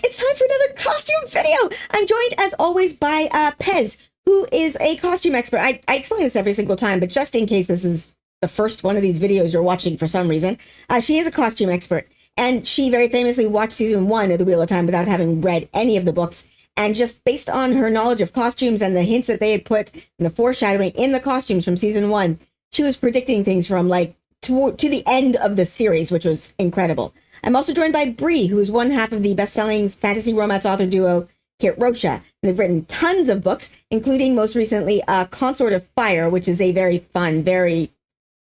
it's time for another costume video. I'm joined, as always, by Pez, who is a costume expert. I explain this every single time, but just in case this is the first one of these videos you're watching for some reason, she is a costume expert. And she very famously watched season 1 of The Wheel of Time without having read any of the books. And just based on her knowledge of costumes and the hints that they had put in the foreshadowing in the costumes from season 1, she was predicting things from like to the end of the series, which was incredible. I'm also joined by Bree, who is one half of the best-selling fantasy romance author duo Kit Rocha. And they've written tons of books, including most recently Consort of Fire, which is a very fun, very,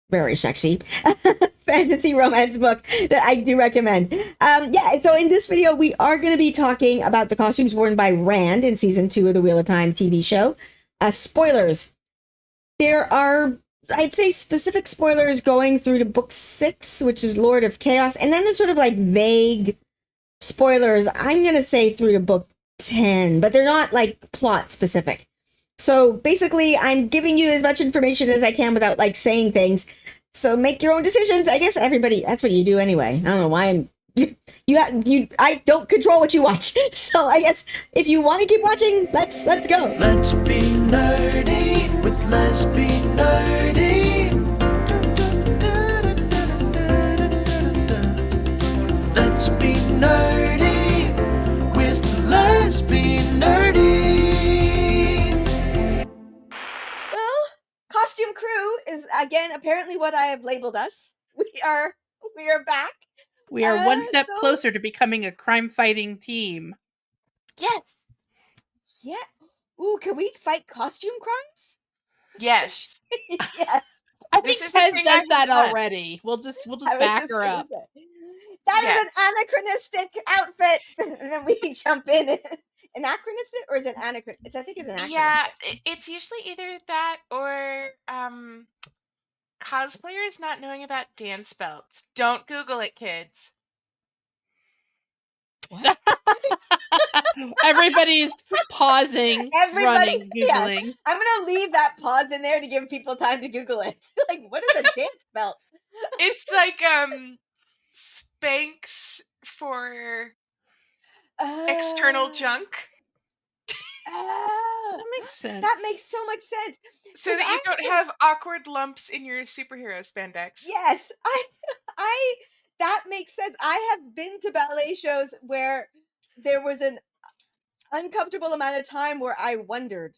very sexy fantasy romance book that I do recommend. So in this video, we are going to be talking about the costumes worn by Rand in season 2 of the Wheel of Time TV show. Spoilers. There are, I'd say, specific spoilers going through to book 6, which is Lord of Chaos. And then there's sort of like vague spoilers, I'm going to say through to book 10, but they're not like plot specific. So basically, I'm giving you as much information as I can without like saying things. So make your own decisions. I guess everybody, that's what you do anyway. I don't know why I don't control what you watch. So I guess if you want to keep watching, let's go. Let's be nerdy with Let's Be Nerdy. Let's be nerdy with Let's Be Nerdy. Costume crew is again apparently what I have labeled us. We are back. We are one step closer to becoming a crime-fighting team. Yes. Yeah. Ooh, can we fight costume crimes? Yes. Yes. I think Pez does that already. We'll just back her up. That is an anachronistic outfit, and then we jump in. Anachronistic, or is it anachronistic? I think it's anachronistic. Yeah, it's usually either that or cosplayers not knowing about dance belts. Don't Google it, kids. What? Everybody's pausing, running, Googling. Yes. I'm going to leave that pause in there to give people time to Google it. Like, what is a dance belt? It's like Spanx for external junk. That makes sense. That makes so much sense. So that you don't have awkward lumps in your superhero spandex. Yes, I that makes sense. I have been to ballet shows where there was an uncomfortable amount of time where I wondered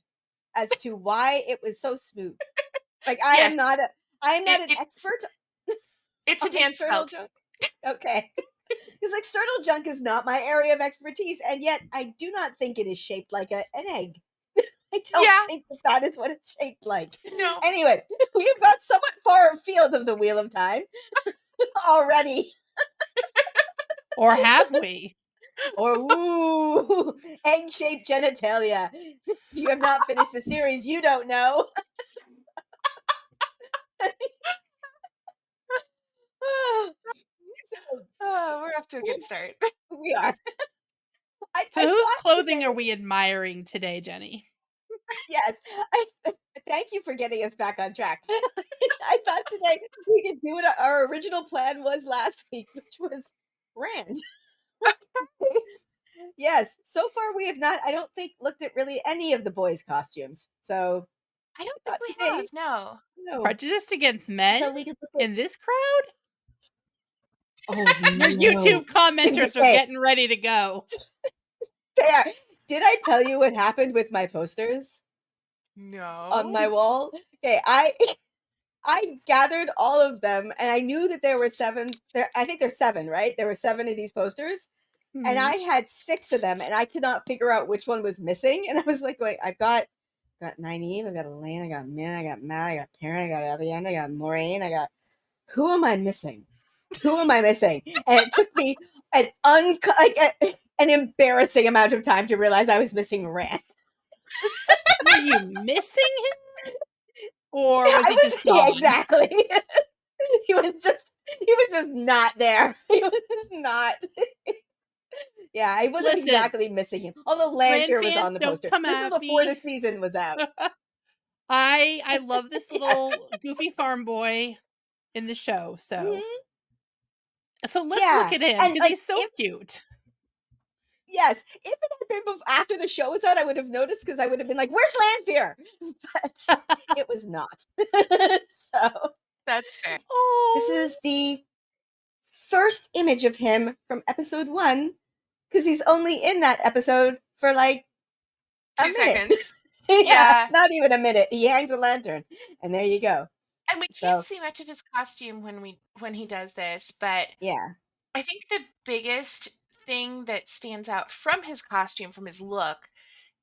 as to why it was so smooth. Like I am not an expert. It's a dance belt. Junk. Okay. Because external junk is not my area of expertise, and yet I do not think it is shaped like an egg. I don't think that is what it's shaped like. No. Anyway, we've got somewhat far afield of the Wheel of Time already. Or have we? Or ooh, egg-shaped genitalia. If you have not finished the series, you don't know. We're off to a good start. We are. So whose clothing are we admiring today, Jenny? Yes. Thank you for getting us back on track. I thought today we could do what our original plan was last week, which was Rand. Yes. So far we have not, I don't think, looked at really any of the boys' costumes. So I don't think we have, no. Prejudiced against men so we could look in this crowd? Oh, your YouTube commenters are getting ready to go. They are. Did I tell you what happened with my posters? No. On my wall? Okay, I gathered all of them, and I knew that there were 7. I think there's 7, right? There were 7 of these posters, and I had 6 of them, and I could not figure out which one was missing. And I was like, wait, I've got Nynaeve, I've got Elaine, I got Min, I got Matt, I got Karen, I got Evian, I got Moraine, who am I missing? Who am I missing? And it took me an embarrassing amount of time to realize I was missing Rand. Were you missing him? Or was he just gone? Yeah, exactly. He was just not there. He was just not. Yeah, I wasn't exactly missing him. Although Lanfear was on the poster. This is before the season was out. I love this little goofy farm boy in the show, so. So let's look at him, because he's so cute. Yeah, yes, if it had been after the show was out, I would have noticed because I would have been like, "Where's Lanfear?" But it was not. So That's fair. this is the first image of him from episode 1 because he's only in that episode for like a 2 minute. seconds. Yeah, Yeah. not even a minute. He hangs a lantern, and there you go. And we can't So see much of his costume when he does this, but yeah, I think the biggest thing that stands out from his costume, from his look,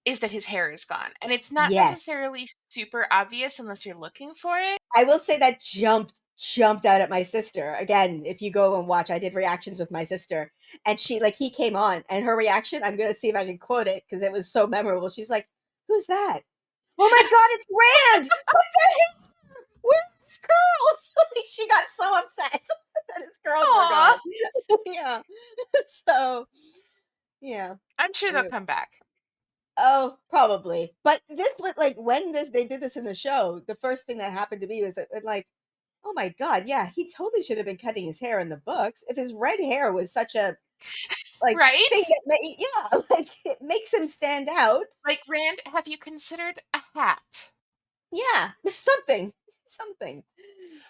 is that his hair is gone. And it's not yes. necessarily super obvious unless you're looking for it. I will say that jumped out at my sister. Again, if you go and watch, I did reactions with my sister, and she like he came on, and her reaction, I'm gonna see if I can quote it because it was so memorable. She's like, "Who's that? Oh my god, it's Rand! What the hell? Where's his curls?" Like, she got so upset that his curls were Aw. gone. Yeah. So yeah. I'm sure they'll Uh, come back. Oh, probably. But this was like when this they did this in the show, the first thing that happened to me was like, oh my god, yeah, he totally should have been cutting his hair in the books. If his red hair was such a like Right? thing that yeah, like it makes him stand out. Like, Rand, have you considered a hat? Yeah, something, something.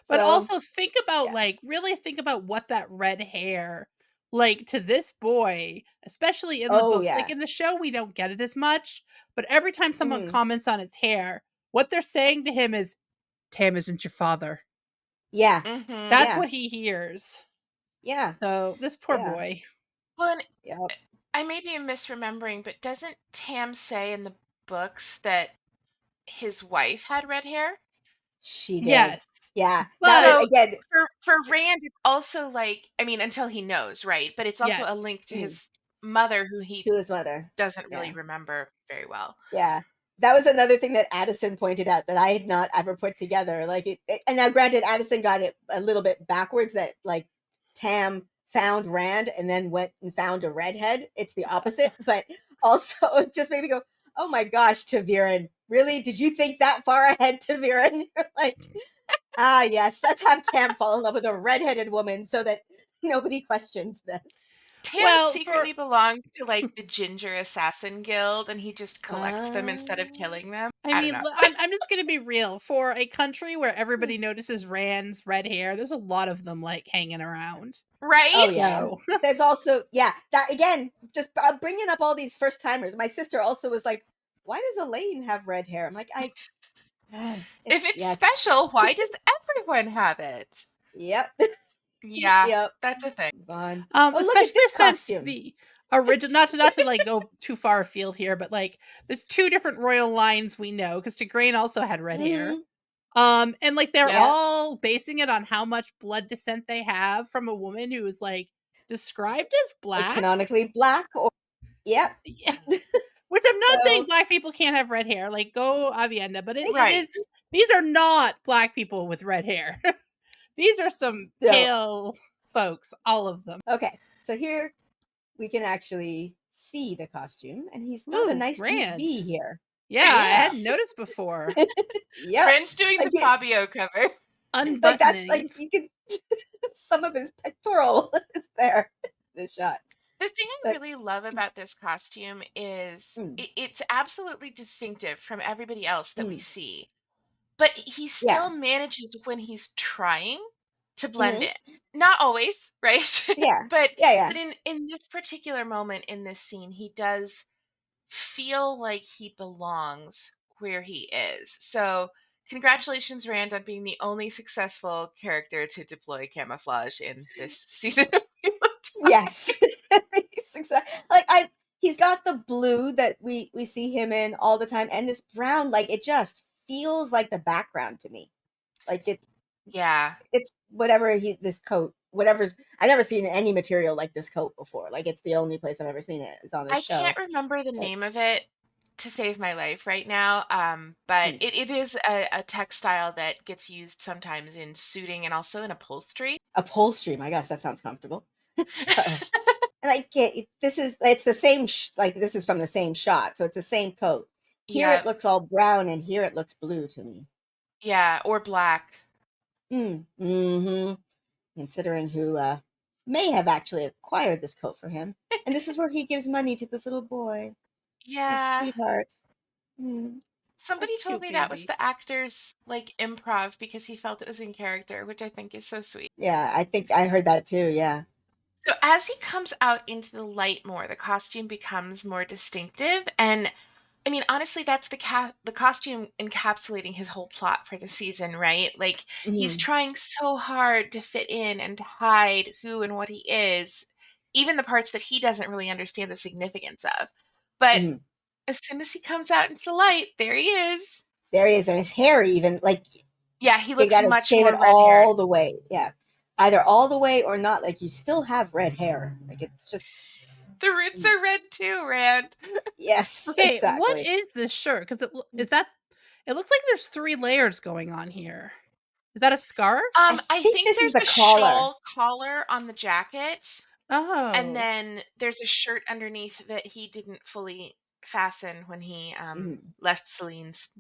But So also think about yeah. really think about what that red hair like to this boy, especially in the Oh books. Like yeah. in the show, we don't get it as much, but every time someone Mhm. comments on his hair, what they're saying to him is, Tam isn't your father. Yeah. Mm-hmm. That's Yeah. what he hears. Yeah. So this poor Yeah. boy. Well, and Yeah. I may be misremembering, but doesn't Tam say in the books that his wife had red hair? She did. Yes. Yeah. That But was So again. for Rand, it's also like, I mean, until he knows, right? But it's also a yes. link to Mhm. his mother, who he To his mother. doesn't really Yeah. remember very well. Yeah. That was another thing that Addison pointed out that I had not ever put together. Like and now granted, Addison got it a little bit backwards that like Tam found Rand and then went and found a redhead. It's the opposite, but also it just made me go, oh my gosh, Taviran, really? Did you think that far ahead, Taviran? You're like, ah, yes, let's have Tam fall in love with a redheaded woman so that nobody questions this. Tam Well, for secretly belonged to like the Ginger Assassin Guild, and he just collects them instead of Uh, killing them. I I don't mean, know. I'm just gonna be real. For a country where everybody notices Rand's red hair, there's a lot of them like hanging around. Oh Right? yeah. So There's also that again just bringing up all these first timers. My sister also was like, "Why does Elaine have red hair?" I'm like, "I If it's it's yes, special, why does everyone have it? yep, Yeah, yep." that's a thing. Vaughn. Oh, look at especially this since costume. the original not to like go too far afield here, but like there's two different royal lines we know because Tigraine also had red hair. Hmm. And like they're Yep. Yep, all basing it on how much blood descent they have from a woman who is like described as black. canonically black. Or yep. Yeah. Which I'm not saying So black people can't have red hair, like go Avienda, but it Right. is these are not black people with red hair. These are some no. pale folks, all of them. Okay, so here we can actually see the costume, and he's got a Ooh, nice deep Rand. V here. Yeah, I Yeah. hadn't noticed before. Yep. Rand's doing Like, the Fabio cover. like that's like Unbuttoning. you can some of his pectoral is there in this shot. The thing I But really love about this costume is mm, it's absolutely distinctive from everybody else that we mm, see. But he yeah. still manages, when he's trying, to blend Hmm. in. Not always, right? Yeah. but Yeah, yeah. but in this particular moment in this scene, he does feel like he belongs where he is. So congratulations, Rand, on being the only successful character to deploy camouflage in this season of Wheel of Time. Yes. Like he's got the blue that we see him in all the time and this brown, like it just feels like the background to me. Like Yeah. it's whatever this coat, whatever's I've never seen any material like this coat before. Like it's the only place I've ever seen it is on this I show. can't remember the But name of it to save my life right now. But mm, it is a textile that gets used sometimes in suiting and also in upholstery. upholstery, my gosh, that sounds comfortable. So like it's the same like this is from the same shot, so it's the same coat. Here it Yeah. looks all brown and here it looks blue to me. Yeah. Or black. Mm-hmm. Considering who may have actually acquired this coat for him. And this is where he gives money to this little boy. Oh, Yeah. sweetheart. Mm. Oh, Somebody told cute me that was baby. the actor's like improv because he felt it was in character, which I think is so sweet. Yeah, I think I heard that too. Yeah. So as he comes out into the light more, the costume becomes more distinctive, and I mean honestly that's the costume encapsulating his whole plot for the season, right? Like he's Hmm. trying so hard to fit in and to hide who and what he is, even the parts that he doesn't really understand the significance of. But Hmm. as soon as he comes out into the light, there he is. There he is, and his hair even like Yeah, he you looks got to much shave more it red haired. all the way. Yeah, either all the way or not. Like you still have red hair. Like it's just The roots are red too, Rand. yes, Okay, what exactly. is this shirt? Because is that? It looks like there's 3 layers going on here. Is that a scarf? I I think think this is there's the a collar. shawl collar on the jacket, and Oh, then there's a shirt underneath that he didn't fully fasten when he Mm, left Celine's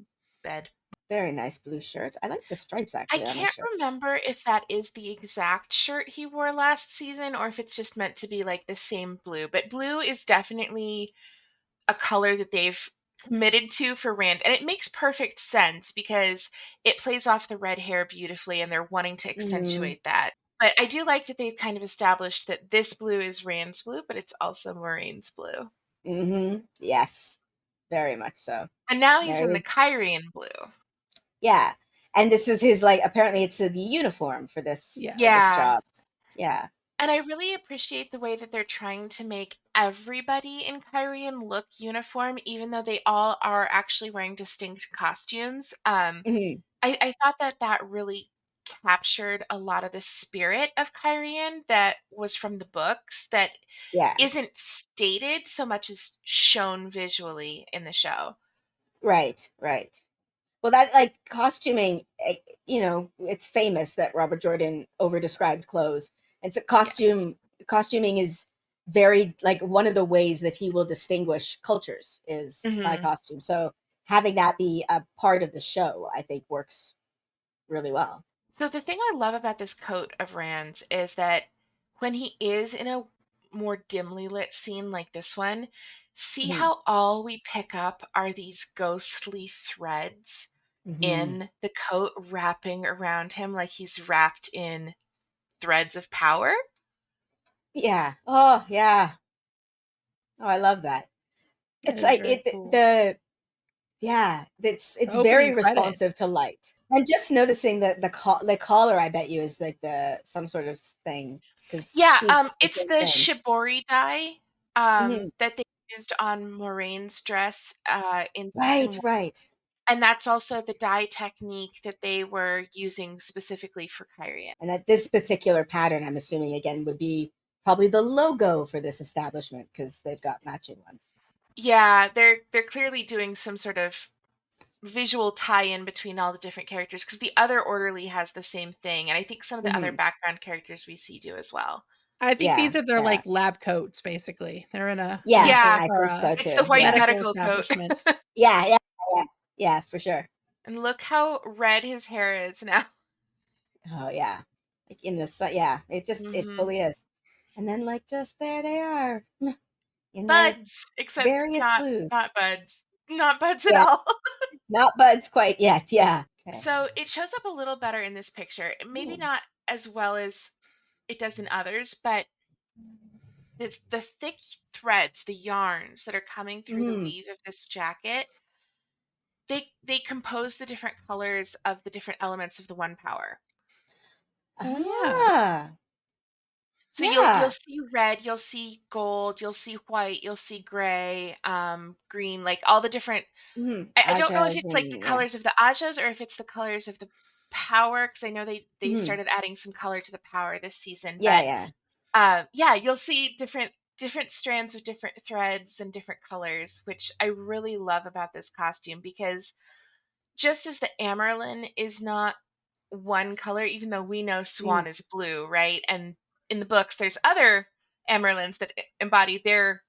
bed. very nice blue shirt. I like the stripes I actually on his can't shirt. remember if that is the exact shirt he wore last season or if it's just meant to be like the same blue. But blue is definitely a color that they've committed to for Rand, and it makes perfect sense because it plays off the red hair beautifully, and they're wanting to Mm, accentuate that. But I do like that they've kind of established that this blue is Rand's blue, but it's also Moraine's blue. mm-hmm. Yes, very much so. And now he's There he in the is. Kyrian blue. Yeah, and this is his like. Apparently, it's the uniform for this yes. Yeah. job. Yeah. And I really appreciate the way that they're trying to make everybody in Kyrian look uniform, even though they all are actually wearing distinct costumes. Hmm. I thought that that really captured a lot of the spirit of Kyrian that was from the books that Yeah. isn't stated so much as shown visually in the show. Right. Right. Well, that like costuming, it's famous that Robert Jordan over described clothes. And so Yes. costuming is very like one of the ways that he will distinguish cultures is by Hmm. costume. So having that be a part of the show, I think works really well. So the thing I love about this coat of Rand's is that when he is in a more dimly lit scene like this one, see Hmm. how all we pick up are these ghostly threads Hmm. in the coat wrapping around him like he's wrapped in threads of power? Yeah. Oh, yeah. Oh, I love that. That It's is like very cool. the yeah, it's very Opening responsive to credits. light. I'm just noticing that the collar, I bet you, is like the some sort of thing because Yeah, she's got the it's same the thing. shibori dye Hmm. that they used on Moraine's dress in season Right, one. right. And that's also the dye technique that they were using specifically for Kyrian. And that this particular pattern, I'm assuming, again, would be probably the logo for this establishment because they've got matching ones. Yeah, they're clearly doing some sort of visual tie-in between all the different characters because the other orderly has the same thing, and I think some of the other Hmm. background characters we see do as well. I think Yeah, these are their yeah, like lab coats, basically. They're in a yeah. dental Yeah, I or think a so it's the too. white Yeah, medical medical coat. establishment. yeah, yeah, yeah, yeah, for sure. And look how red his hair is now. Oh yeah, like in the sun. Yeah, it Hmm. fully is. And then like just there they are in their Buds, except various not blues. not buds. Not buds at Yeah, all. not buds quite yet. Yeah. Okay. So it shows up a little better in this picture. Maybe Mm. not as well as it does in others, but the thick threads, the yarns that are coming through the Mm. weave of this jacket, they compose the different colors of the different elements of the one power. Oh yeah. Ah, So you'll yeah. see red, you'll see gold, you'll see white, you'll see gray, green, like all the different. Mm. I don't know if Ajas it's like the and yeah. colors of the ajas or if it's the colors of the power, because I know they Mm. started adding some color to the power this season. Yeah, But yeah. yeah, you'll see different strands of different threads and different colors, which I really love about this costume because just as the Amerlin is not one color, even though we know Mm. Swan is blue, right? And in the books, there's other Amerlins that embody their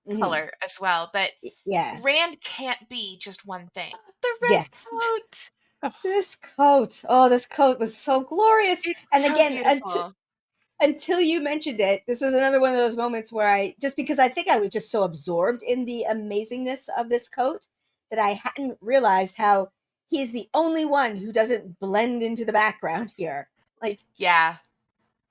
Mm. color as well. But Yeah. Rand can't be just one thing. The red Yes. coat. Oh, This coat. Oh, this coat was so glorious. It's And so again, beautiful. until you mentioned it, this is another one of those moments where just because I think I was just so absorbed in the amazingness of this coat that I hadn't realized how he's the only one who doesn't blend into the background here. Like, Yeah.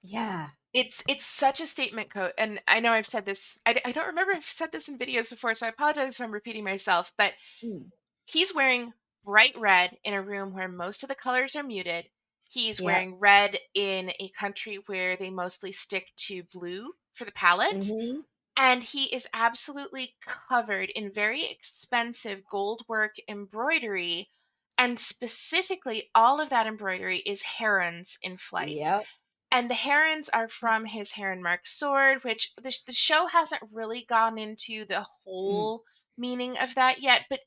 yeah. It's such a statement coat, and I know I've said this. I don't remember if I've said this in videos before, so I apologize if I'm repeating myself. But Mm, he's wearing bright red in a room where most of the colors are muted. He's yep. wearing red in a country where they mostly stick to blue for the palette. Mm-hmm. And he is absolutely covered in very expensive gold work embroidery. And specifically, all of that embroidery is herons in flight. Yep. And the herons are from his heron marked sword, which the show hasn't really gone into the Mm-hmm. whole meaning of that yet. But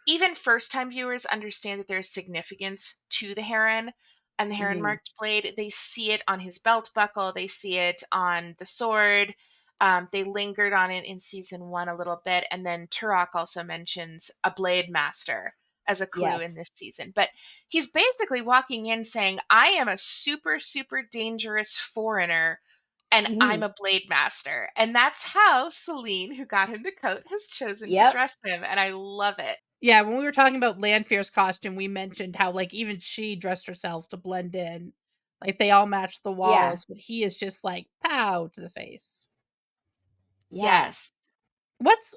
even first time viewers understand that there's significance to the heron and the heron Mm-hmm. marked blade. They see it on his belt buckle, they see it on the sword. They lingered on it in season one a little bit. And then Turok also mentions a blade master as a clue in Yes. this season. But he's basically walking in saying, I am a super, super dangerous foreigner and Mm-hmm. I'm a blade master. And that's how Celine, who got him the coat, has chosen to Yep. dress him. And I love it. Yeah, when we were talking about Lanfear's costume, we mentioned how like even she dressed herself to blend in. Like they all match the Yeah. walls, but he is just like pow to the face. Yeah. Yes.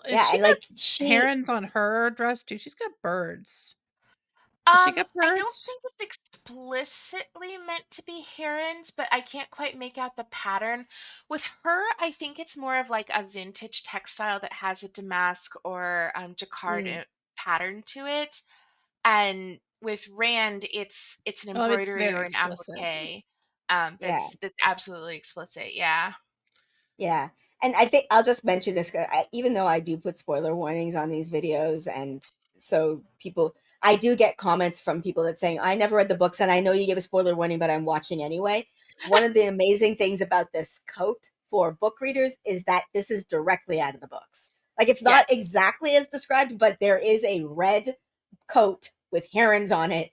Is Yeah. she And like got herons on her dress too? She's got birds. Has she got I don't birds? think it's explicitly meant to be herons, but I can't quite make out the pattern. With her, I think it's more of like a vintage textile that has a damask or jacquard mm, pattern to it. And with Rand, it's an Oh, it's embroidery very or an explicit. applique. yeah. That's absolutely explicit. Yeah. Yeah. And I think I'll just mention this, even though I do put spoiler warnings on these videos. And so I do get comments from people that saying, I never read the books and I know you gave a spoiler warning, but I'm watching anyway. One of the amazing things about this coat for book readers is that this is directly out of the books. Like it's Yes. not exactly as described, but there is a red coat with herons on it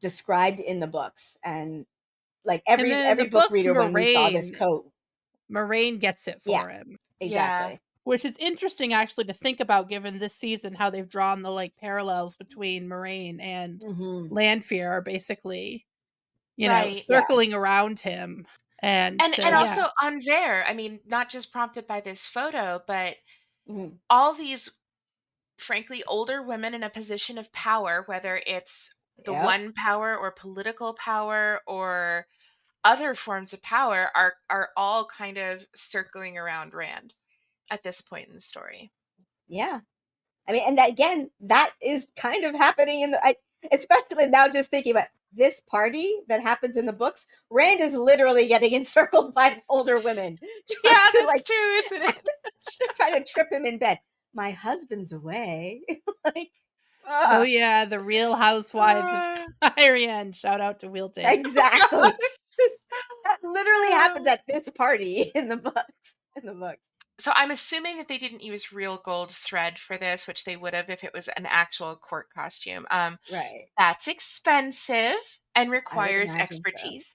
described in the books. And like And then in every the book books, reader, when we saw this coat, Moraine gets it yeah, for him. Yeah. exactly. Which is interesting actually to think about given this season how they've drawn the like parallels between Moraine and Hmm. Lanfear are basically, Right. Yeah. circling around him. And And so and Yeah. yeah. also Anvers, I mean, not just prompted by this photo, but Mhm. all these frankly older women in a position of power, whether it's the Yep. one power or political power or other forms of power, are all kind of circling around Rand at this point in the story. Yeah. I mean, and that again, that is kind of happening especially now just thinking about this party that happens in the books. Rand is literally getting encircled by older women trying Yeah, to that's like true, isn't it? trying to trip him in bed. My husband's away. like, Oh ah, yeah, the Real Housewives of Kyrian. Shout out to Wheel Tape. Oh exactly. gosh. That literally happens Uh, at this party in the books. In the books. So I'm assuming that they didn't use real gold thread for this, which they would have if it was an actual court costume. Right. That's expensive and I would requires imagine so. expertise.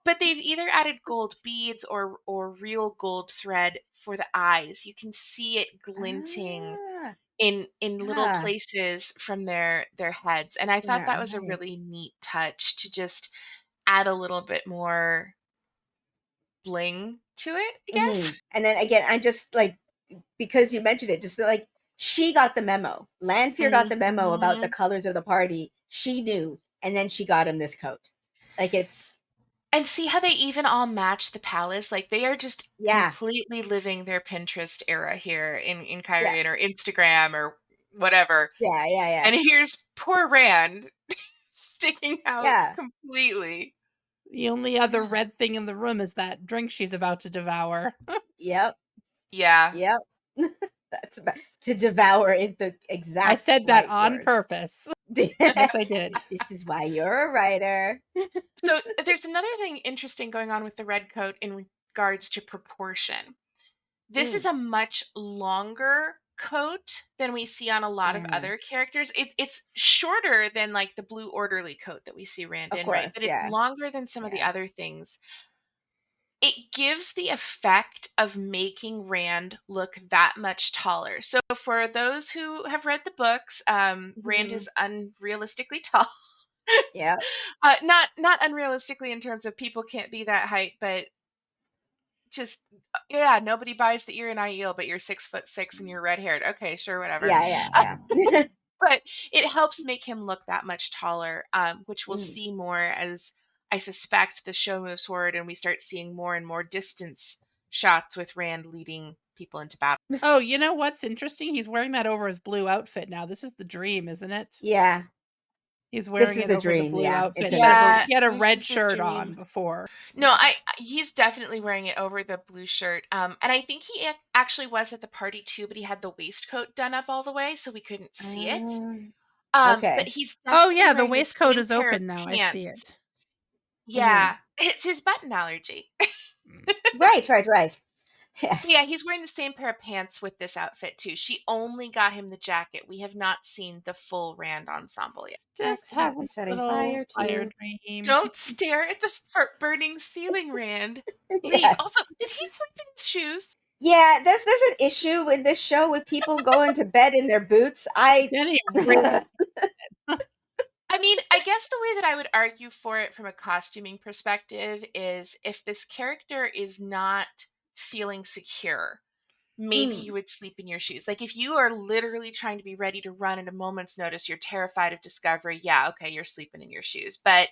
But they've either added gold beads or real gold thread for the eyes. You can see it glinting Ah, in little yeah. places from their heads. And I In thought their that was a eyes. really neat touch to just add a little bit more bling to it, I guess. And then again, I just like because you mentioned it, just like she got the memo. Lanfear got the memo about the Mhm. colors of the party. She knew, and then she got him this coat. Like it's And see how they even all match the palace? Like they are just yeah, completely living their Pinterest era here in yeah, Kyrian or Instagram or whatever. yeah, yeah, yeah, And here's poor Rand sticking out yeah, The completely. only other yeah. red thing in the room is that drink she's about to devour. Yep, Yeah. yep. That's about to devour is the I exact said that right on word. purpose. This Yes, I did. is why you're a writer. So there's another thing interesting going on with the red coat in regards to proportion. This is Mm, a much longer coat than we see on a lot of yeah, other characters. It's shorter than like the blue orderly coat that we see Rand of in, right? course. But it's Yeah, longer than some of the yeah. other things. it gives the effect of making Rand look that much taller. So for those who have read the books, Rand is unrealistically tall. Yeah. Not unrealistically in terms of people can't be that height, but just yeah, nobody buys that you're an Aiel, but you're 6'6" and you're red haired. Okay, sure, whatever. Yeah. But it helps make him look that much taller, which we'll Mm. see more as I suspect the show moves forward and we start seeing more and more distance shots with Rand leading people into battle. Oh, you know what's interesting? He's wearing that over his blue outfit now. This is the dream, isn't it? Yeah. He's This wearing is it the over the dream. blue Yeah. outfit. It's He a Yeah, had a this red is the shirt on dream. before. No, he's definitely wearing it over the blue shirt. And I think he actually was at the party too, but he had the waistcoat done up all the way, so we couldn't see it. But Okay. he's Oh definitely yeah, the wearing the waistcoat same is pair of open now. I see pants. it. Yeah, it's his button allergy. Right. Yeah, Yes. he's wearing the same pair of pants with this outfit too. She only got him the jacket. We have not seen the full Rand ensemble yet. Just have a Accidentally setting little fire fire to. dream. Don't stare at the burning ceiling, Rand. Leave. Also, Yes. did he sleep in his shoes? Yeah, there's an issue with this show with people going to bed in their boots. Didn't even bring I mean, I guess the way that I would argue for it from a costuming perspective is if this character is not feeling secure, maybe you would sleep in your shoes. Like if you are literally trying to be ready to run at a moment's notice, you're terrified of discovery. Yeah, okay, you're sleeping in your shoes. But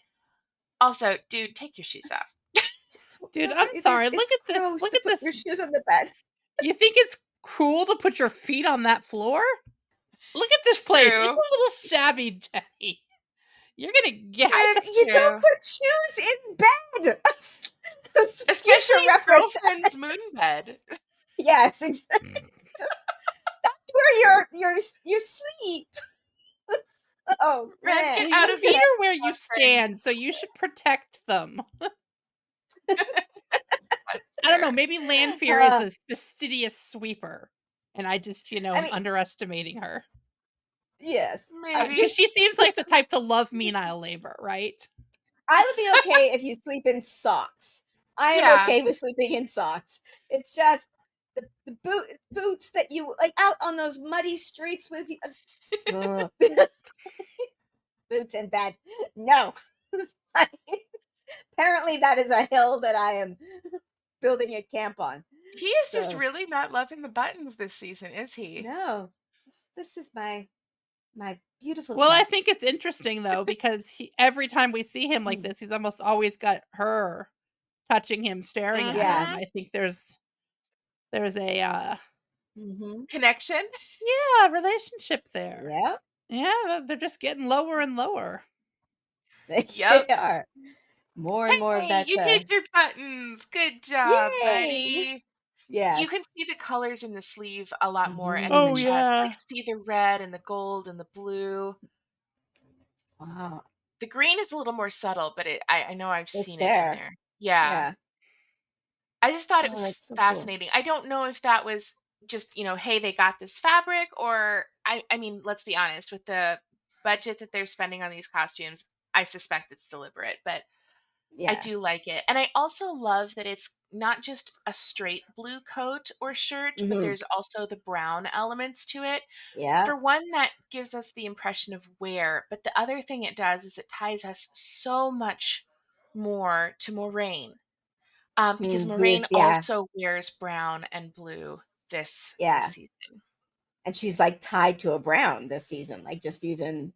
also, dude, take your shoes off. Dude, I'm sorry. Look It's at this. gross Look to at put this. your shoes on the bed. You think it's cool to put your feet on that floor? Look at this place. It's a True. little shabby, Jenny. You're gonna get It's You don't true. put shoes in bed. Especially Future your reference. girlfriend's moonbed. Yes, exactly. Just that's where you sleep. Oh Red, man. get well, out your of feet bed. are where you boyfriend. stand, so you should protect them. That's I don't know. fair. Maybe Lanfear is a fastidious sweeper, and I just, I I'm mean, underestimating her. yes. Maybe. Because she seems like the type to love menial labor, right? I would be okay if you sleep in socks. I am Yeah. okay with sleeping in socks. It's just the boots that you like out on those muddy streets with you. Ugh. Boots in bed. No. Apparently, that is a hill that I am building a camp on. He is just So, really not loving the buttons this season, is he? no, this is my beautiful. Well, I chest. think it's interesting though because every time we see him like this, he's almost always got her touching him, staring at Yeah. him. I think there's a Connection? relationship there. Yeah, Yeah, they're just getting lower and lower. they Yep. are. More and more of Hey, that. you did your buttons. Good job, Yay! buddy. Yes. You can see the colors in the sleeve a lot more and in Oh, the chest. yeah. Like see the red and the gold and the blue. Wow. The green is a little more subtle, but I know I've It's seen it in there. there. Yeah. Yeah. I just thought it Oh, was that's so cool. fascinating. I don't know if that was just, hey, they got this fabric, or I mean, let's be honest, with the budget that they're spending on these costumes, I suspect it's deliberate, but I Yeah. do like it. And I also love that it's not just a straight blue coat or shirt, but there's also the brown elements to it. Yeah. For one, that gives us the impression of wear, but the other thing it does is it ties us so much more to Moraine. Because Who Moraine is also wears brown and blue this season. and she's like tied to a brown this season, like just even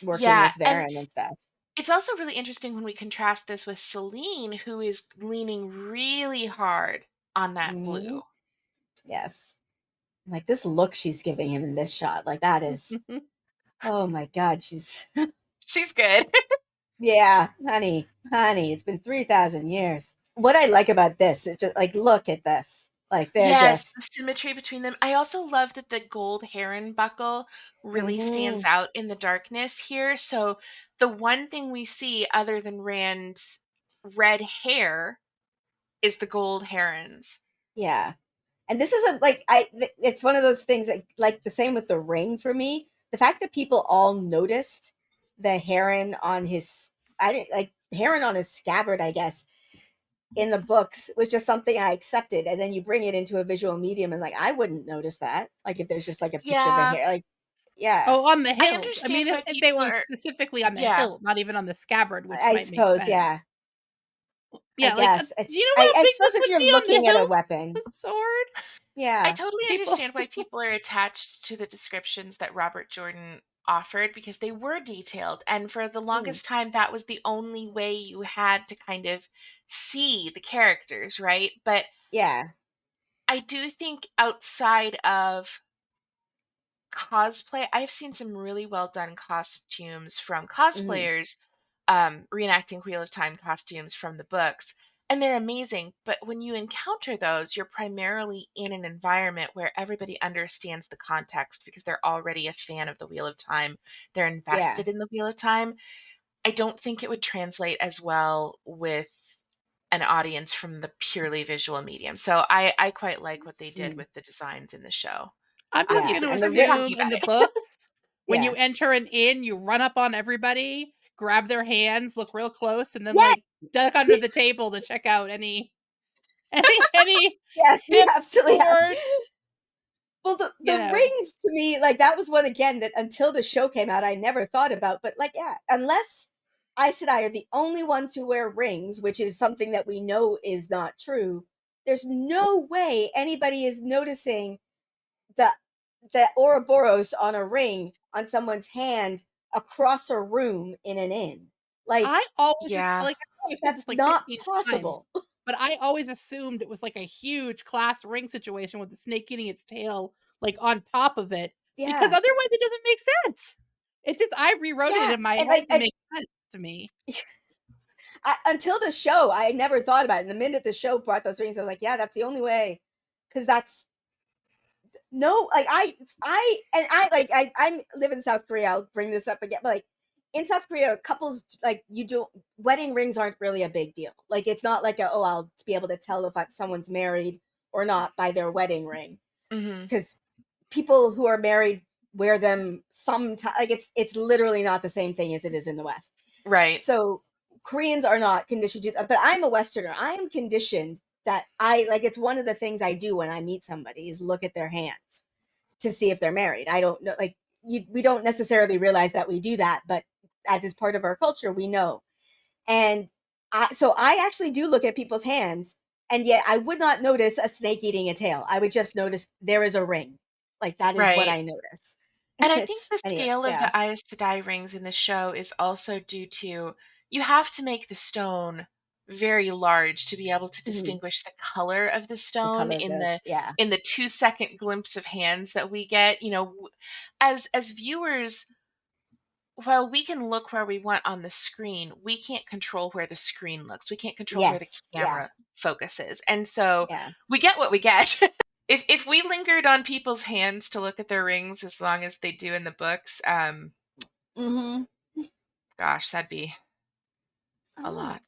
working Yeah, with and Varen and stuff. it's also really interesting when we contrast this with Celine, who is leaning really hard on that blue. Yes. Like this look she's giving him in this shot, like that is oh my god, she's She's good. yeah, honey, it's been 3,000 years. What I like about this is just like look at this. Like they're Yes, the just symmetry between them. I also love that the gold heron buckle really stands out in the darkness here. So the one thing we see other than Rand's red hair is the gold herons. yeah. And this is it's one of those things like the same with the ring for me. The fact that people all noticed the heron on his I didn't like heron on his scabbard, I guess. in the books was just something I accepted, and then you bring it into a visual medium, and like I wouldn't notice that. Like if there's just like a picture of a Yeah, hair, like yeah, Oh, on the I hilt. I mean, understand why if they people were are. specifically on the Yeah, hilt, not even on the scabbard, which I might make suppose, yeah, sense. I Yeah, like, guess do you it's know how I big suppose this if would you're be on the looking at a hilt weapon, of the sword? I yeah, totally People understand why people are attached to the descriptions that Robert Jordan offered because they were detailed. And for the mm, longest time, that was the only way you had to kind of see the characters, right? But yeah, I do think outside of cosplay, I've seen some really well done costumes from hmm, cosplayers, reenacting Wheel of Time costumes from the books, and they're amazing. But when you encounter those, you're primarily in an environment where everybody understands the context because they're already a fan of the Wheel of Time. They're yeah, invested in the Wheel of Time. I don't think it would translate as well with an audience from the purely visual medium. So I quite like what they did mm, with the designs in the show. I'm just yeah, gonna and the I'm just talking assume about in the it. books, when yeah, you enter an inn, you run up on everybody, grab their hands, look real close, and then, yeah, like, duck under the table to check out any yes, you hip absolutely have. swords, Well, you the know. rings to me, like that was one again that until the show came out, I never thought about. But like, yeah, unless Aes Sedai are the only ones who wear rings, which is something that we know is not true. There's no way anybody is noticing the Ouroboros on a ring on someone's hand across a room in an inn. Like I always Yeah. like, I know I've said that's this, like, not 15 times, possible. but I always assumed it was, like, a huge class ring situation with the snake eating its tail, like, on top of it, because Yeah, otherwise it doesn't make sense. It just I rewrote it yeah, in my and head to make sense to me. until the show, I never thought about it. And the minute the show brought those rings, I was like, yeah, that's the only way. Because that's no, like I live in South Korea. I'll bring this up again, but like in South Korea, couples like you do wedding rings aren't really a big deal. Like it's not like a, oh, I'll be able to tell if someone's married or not by their wedding ring Hmm. because people who are married wear them sometimes. Like it's literally not the same thing as it is in the West. Right. So Koreans are not conditioned to that, but I'm a Westerner. I am conditioned that I like it's one of the things I do when I meet somebody is look at their hands to see if they're married. I don't know, like we don't necessarily realize that we do that, but as is part of our culture, we know. And so I actually do look at people's hands, and yet I would not notice a snake eating a tail. I would just notice there is a ring. Like that is what Right. I notice. And I think It's the anyway, scale of yeah. the Aes Sedai rings in the show is also due to you have to make the stone very large to be able to Mhm. distinguish the color of the The stone color of this, yeah. in the 2-second glimpse of hands that we get. As viewers, while we can look where we want on the screen, we can't control where the screen looks. We can't control where the Yes, yeah, camera focuses. And so yeah. we get what we get. If we lingered on people's hands to look at their rings as long as they do in the books, Mhm. gosh, that'd be a Oh. lot.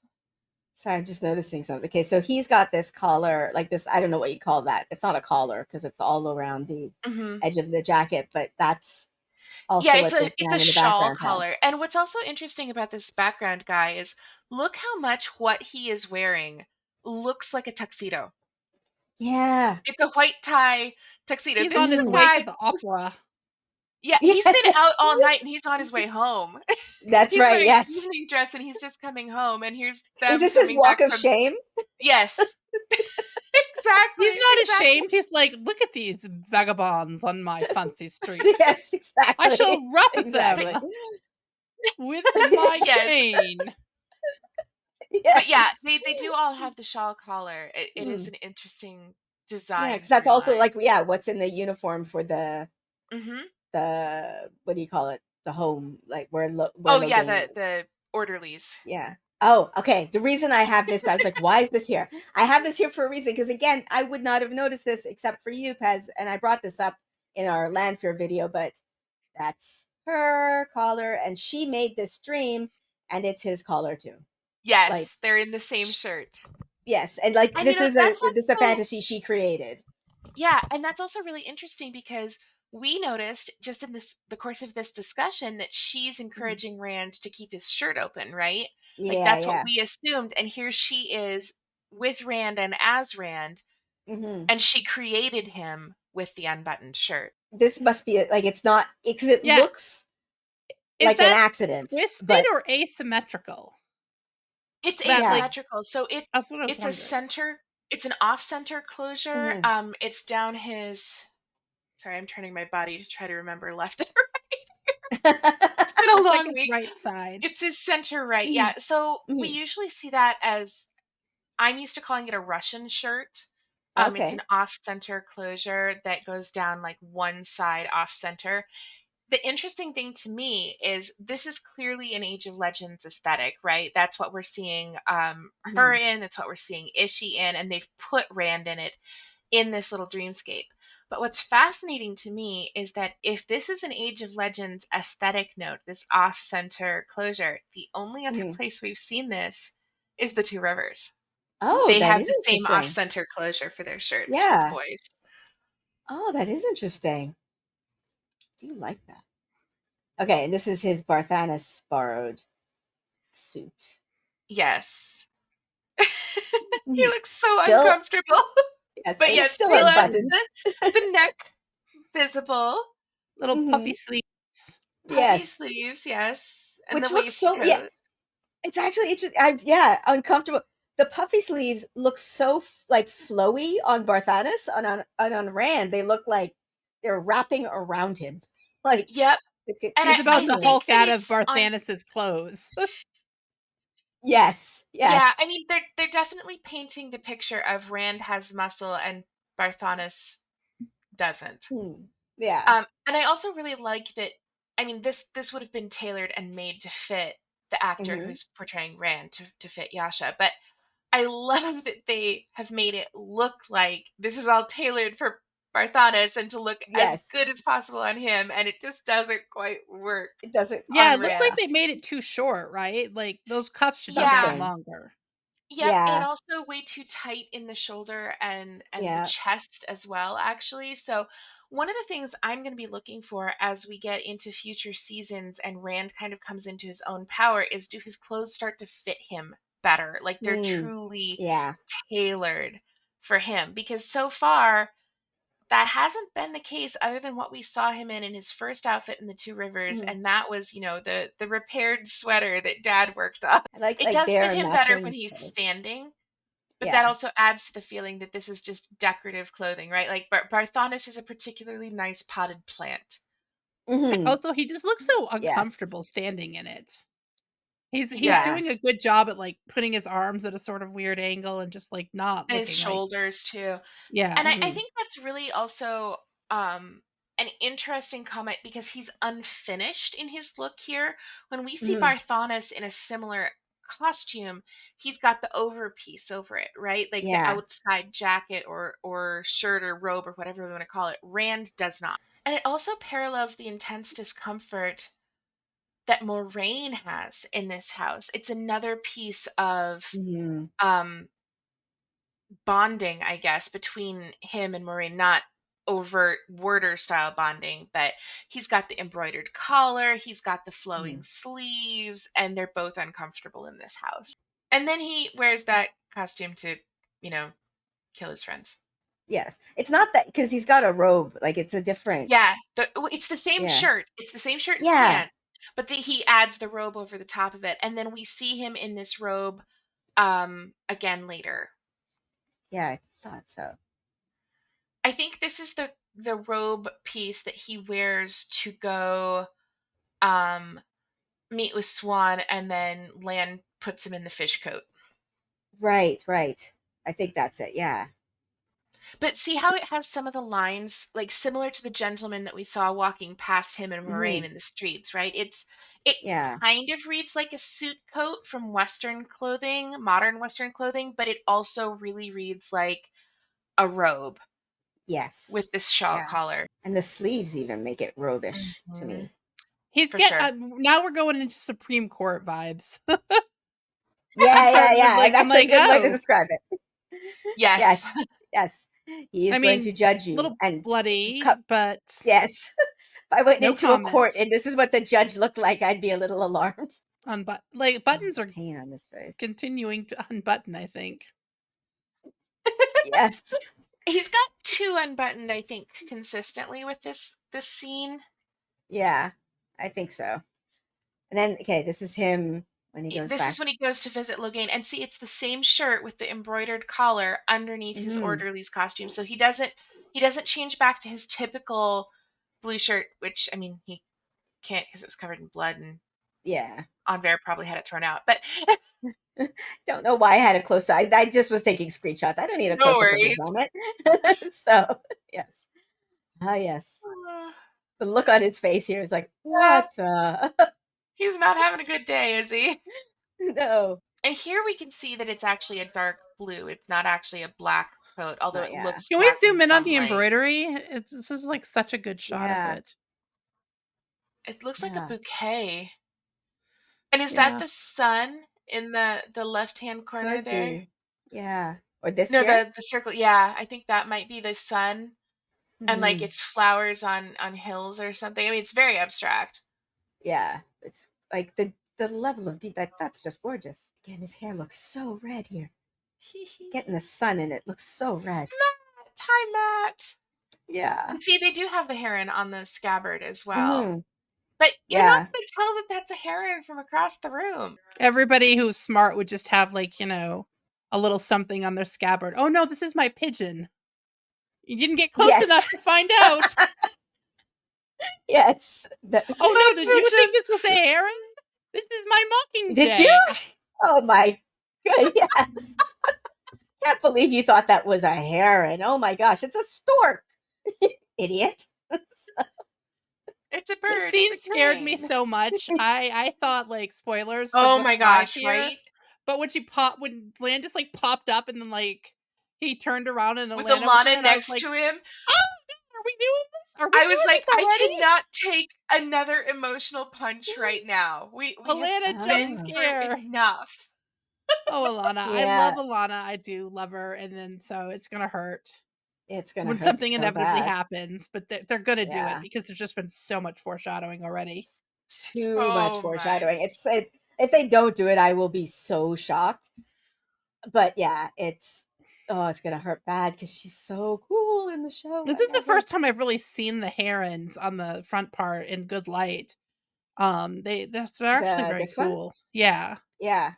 Sorry, I'm just noticing something. Okay, so he's got this collar, like this, I don't know what you call that. It's not a collar because it's all around the Hmm. edge of the jacket, but that's Yeah, also what this it's a man in the shawl background collar. has. And what's also interesting about this background guy is look how much what he is wearing looks like a tuxedo. Yeah. It's a white tie tuxedo. He's on This his Mm. way to guy, the opera. yeah, he's been out Yes. all night and he's on his way home. That's He's right. wearing an Yes. evening dress and he's just coming home, and here's Is them this his coming walk back of from. shame? Yes, He's exactly, not exactly. ashamed, he's like, "Look at these vagabonds on my fancy streets. Yes, I shall exactly. rub But Exactly. them with my yes, cane." but yeah, Yes. they do all have the shawl collar. It is Mm. an interesting Yeah, design because that's also through like, yeah, what's in the uniform for line. Hmm. the what do you call it? The home, like where Oh yeah, Logain is. the orderlies. Yeah. Oh, okay. The reason I have this, I was like, why is this here? I have this here for a reason because again, I would not have noticed this except for you, Pez, and I brought this up in our Landfear video, but that's her collar, and she made this dream, and it's his collar too. Like, Yes, they're in the same sh- shirt. yes, and like And this is a fantasy she created. yeah, and that's also really interesting because we noticed just in the course of this discussion that she's Mhm. encouraging Rand to keep his shirt open, right? Like Yeah, that's what yeah. we assumed, and here she is with Rand and as Rand, Hmm. and she created him with the unbuttoned shirt. This must be like it's not because it Yeah. looks Is like an that accident, twisted but or asymmetrical? It's That like asymmetrical, so that's what I was it's a wondering. center. It's an off-center closure. Mhm. It's down his. Sorry, I'm turning my body to try to remember left and right. It's been a Looks like long his week. right side. It's his center right, Mhm. yeah. So we Mhm. usually see that as I'm used to calling it a Russian shirt. It's an Okay. off-center closure that goes down like one side off-center. The interesting thing to me is this is clearly an Age of Legends aesthetic, right? That's what we're seeing her Mhm. in, that's what we're seeing Ishii in, and they've put Rand in it in this little dreamscape. But what's fascinating to me is that if this is an Age of Legends aesthetic note, this off center closure, the only other Mhm. place we've seen this is the Two Rivers. Oh, They that have is the same off interesting. center closure for their shirts for the Yeah. boys. Oh, that is interesting. Do you like that? Okay, and this is his Barthanas borrowed suit. Yes. He Mhm. looks so Still, uncomfortable. yes, But it's yes, still still has unbuttoned. the neck visible, Little puffy Mhm. sleeves. puffy Yes, sleeves, yes, and the which looks so, yeah, waistcoat. it's actually interesting. Yeah, uncomfortable. The puffy sleeves look so like flowy on Barthanas, on Rand. They look like they're wrapping around him, like Yep. And He's I about to tightening. think Hulk that out of it's on. Barthanas's clothes. Yes, Yeah, I yes. mean they're definitely painting the picture of Rand has muscle and Barthanas doesn't. Hmm. Yeah. And I also really like that. I mean, this would have been tailored and made to fit the actor Hmm. who's portraying Rand to fit Yasha, but I love that they have made it look like this is all tailored for Barthanas and to look as Yes. good as possible on him, and it just doesn't quite work It doesn't. Yeah, on it looks like Rand. Yeah. they made it too short, right? Like those cuffs should be Yeah, down Something. longer. yep, and Yeah. also way too tight in the shoulder and the Yeah. chest as well, actually. So one of the things I'm going to be looking for as we get into future seasons and Rand kind of comes into his own power is do his clothes start to fit him better? Like they're Hmm. truly Yeah. tailored for him because so far that hasn't been the case other than what we saw him in his first outfit in the Two Rivers, Mhm. and that was, the repaired sweater that Dad worked on. I like It like does fit their him better when matching he's clothes. standing, but that Yeah. also adds to the feeling that this is just decorative clothing, right? Like Barthanas is a particularly nice potted plant. Hmm. Also, he just looks so Yes. uncomfortable standing in it. He's doing a Yes, good job at like putting his arms at a sort of weird angle and just like not and his looking like shoulders too. And yeah. I Hmm. think that's really also an interesting comment because he's unfinished in his look here. When we see Hmm. Barthanas in a similar costume, he's got the overpiece over it, right? Like the Yeah. outside jacket or shirt or robe or whatever we want to call it. Rand does not. And it also parallels the intense discomfort that Moraine has in this house. It's another piece of Hmm. um bonding, I guess, between him and Moraine, not overt Werder style bonding, but he's got the embroidered collar, he's got the flowing Hmm. sleeves, and they're both uncomfortable in this house. And then he wears that costume to, you know, kill his friends. Yes. It's not that because he's got a robe. Like it's a different. Yeah, it's the same Yeah. shirt. It's the same shirt and Yeah. pants, but he adds the robe over the top of it, and then we see him in this robe again later. Yeah. I thought so. I think this is the robe piece that he wears to go um meet with Swan, and then Lan puts him in the fish coat. Right. Right. I think that's it. Yeah. But see how it has some of the lines like similar to the gentleman that we saw walking past him and Moraine Hmm. in the streets, right? It Yeah. kind of reads like a suit coat from Western clothing, modern Western clothing, but it also really reads like a robe with Yes. this shawl Yeah. collar. And the sleeves even make it robish to Mhm. me. He's For get sure. now we're going into Supreme Court vibes. I'm Yeah. Yeah. starting to Yeah. like I'm That's a like, good way to "Oh, describe it. Yes. Yes. Yes. He I is going to mean, judge a you little and bloody, cup. but Yes. If I went no into a court comments and this is what the judge looked like, I'd be a little alarmed. on like Oh, buttons the are pain on his face. continuing to unbutton, I think. Yes. He's got 2 unbuttoned, I think, consistently with this scene. Yeah, I think so. And then, okay, this is him when he goes This back. is when he goes to visit Logain, and see, it's the same shirt with the embroidered collar underneath his Mhm. orderly's costume. So he doesn't change back to his typical blue shirt, which, I mean, he can't because it was covered in blood, and Yeah. Anver probably had it thrown out. But Don't know why I had a close up. I just was taking screenshots. I don't need a no close up of worries. this moment. So, yes. Ah, yes. The look on his face here is like, what the? He's not having a good day, is he? No, And here we can see that it's actually a dark blue. It's not actually a black coat, it's although not. it Yeah. looks Can we black in zoom in on the sunlight. embroidery? This is like such a good shot of Yeah. it. It looks like a Yeah. bouquet. And is that Yeah. the sun in the left-hand corner Could there? be. Yeah. Or this No, here? the circle. Yeah, I think that might be the sun, and like Mhm. it's flowers on hills or something. I mean, it's very abstract. Yeah. It's like the level of deep that's just gorgeous. Again, his hair looks so red here. Getting the sun in it looks so red. Matt, hi Matt. Yeah. And see, they do have the heron on the scabbard as well. Mhm. But you're not Yeah. going to tell that that's a heron from across the room. Everybody who's smart would just have like, a little something on their scabbard. Oh no, this is my pigeon. You didn't get close Yes. enough to find out. Yes. Oh no, did you think pigeon. this was a heron? This is my mockingjay. Did you? Oh my good, yes. Can't believe you thought that was a heron. Oh my gosh, it's a stork. Idiot. It's a bird. This scene It's a scared me crane. so much. I thought like spoilers for Oh book my 5 gosh, here. right? But when Lan just like popped up and then like he turned around and With Alana was there, Alana and I was next like, to him, oh, are we doing this? Are we I doing was like, this I already? cannot take another emotional punch right now. We have Alana jump been through scare. enough. Oh, Alana. I love Yeah, Alana. I do love her. And then so it's gonna hurt it's gonna when hurt something so inevitably bad. happens, but they're gonna do it Yeah, because there's just been so much foreshadowing already. too much So foreshadowing. much. If they don't do it, I will be so shocked. But yeah, it's gonna hurt bad because she's so cool in the show. This I is the love her. first time I've really seen the herons on the front part in good light. They're actually very This one, cool. Yeah. yeah,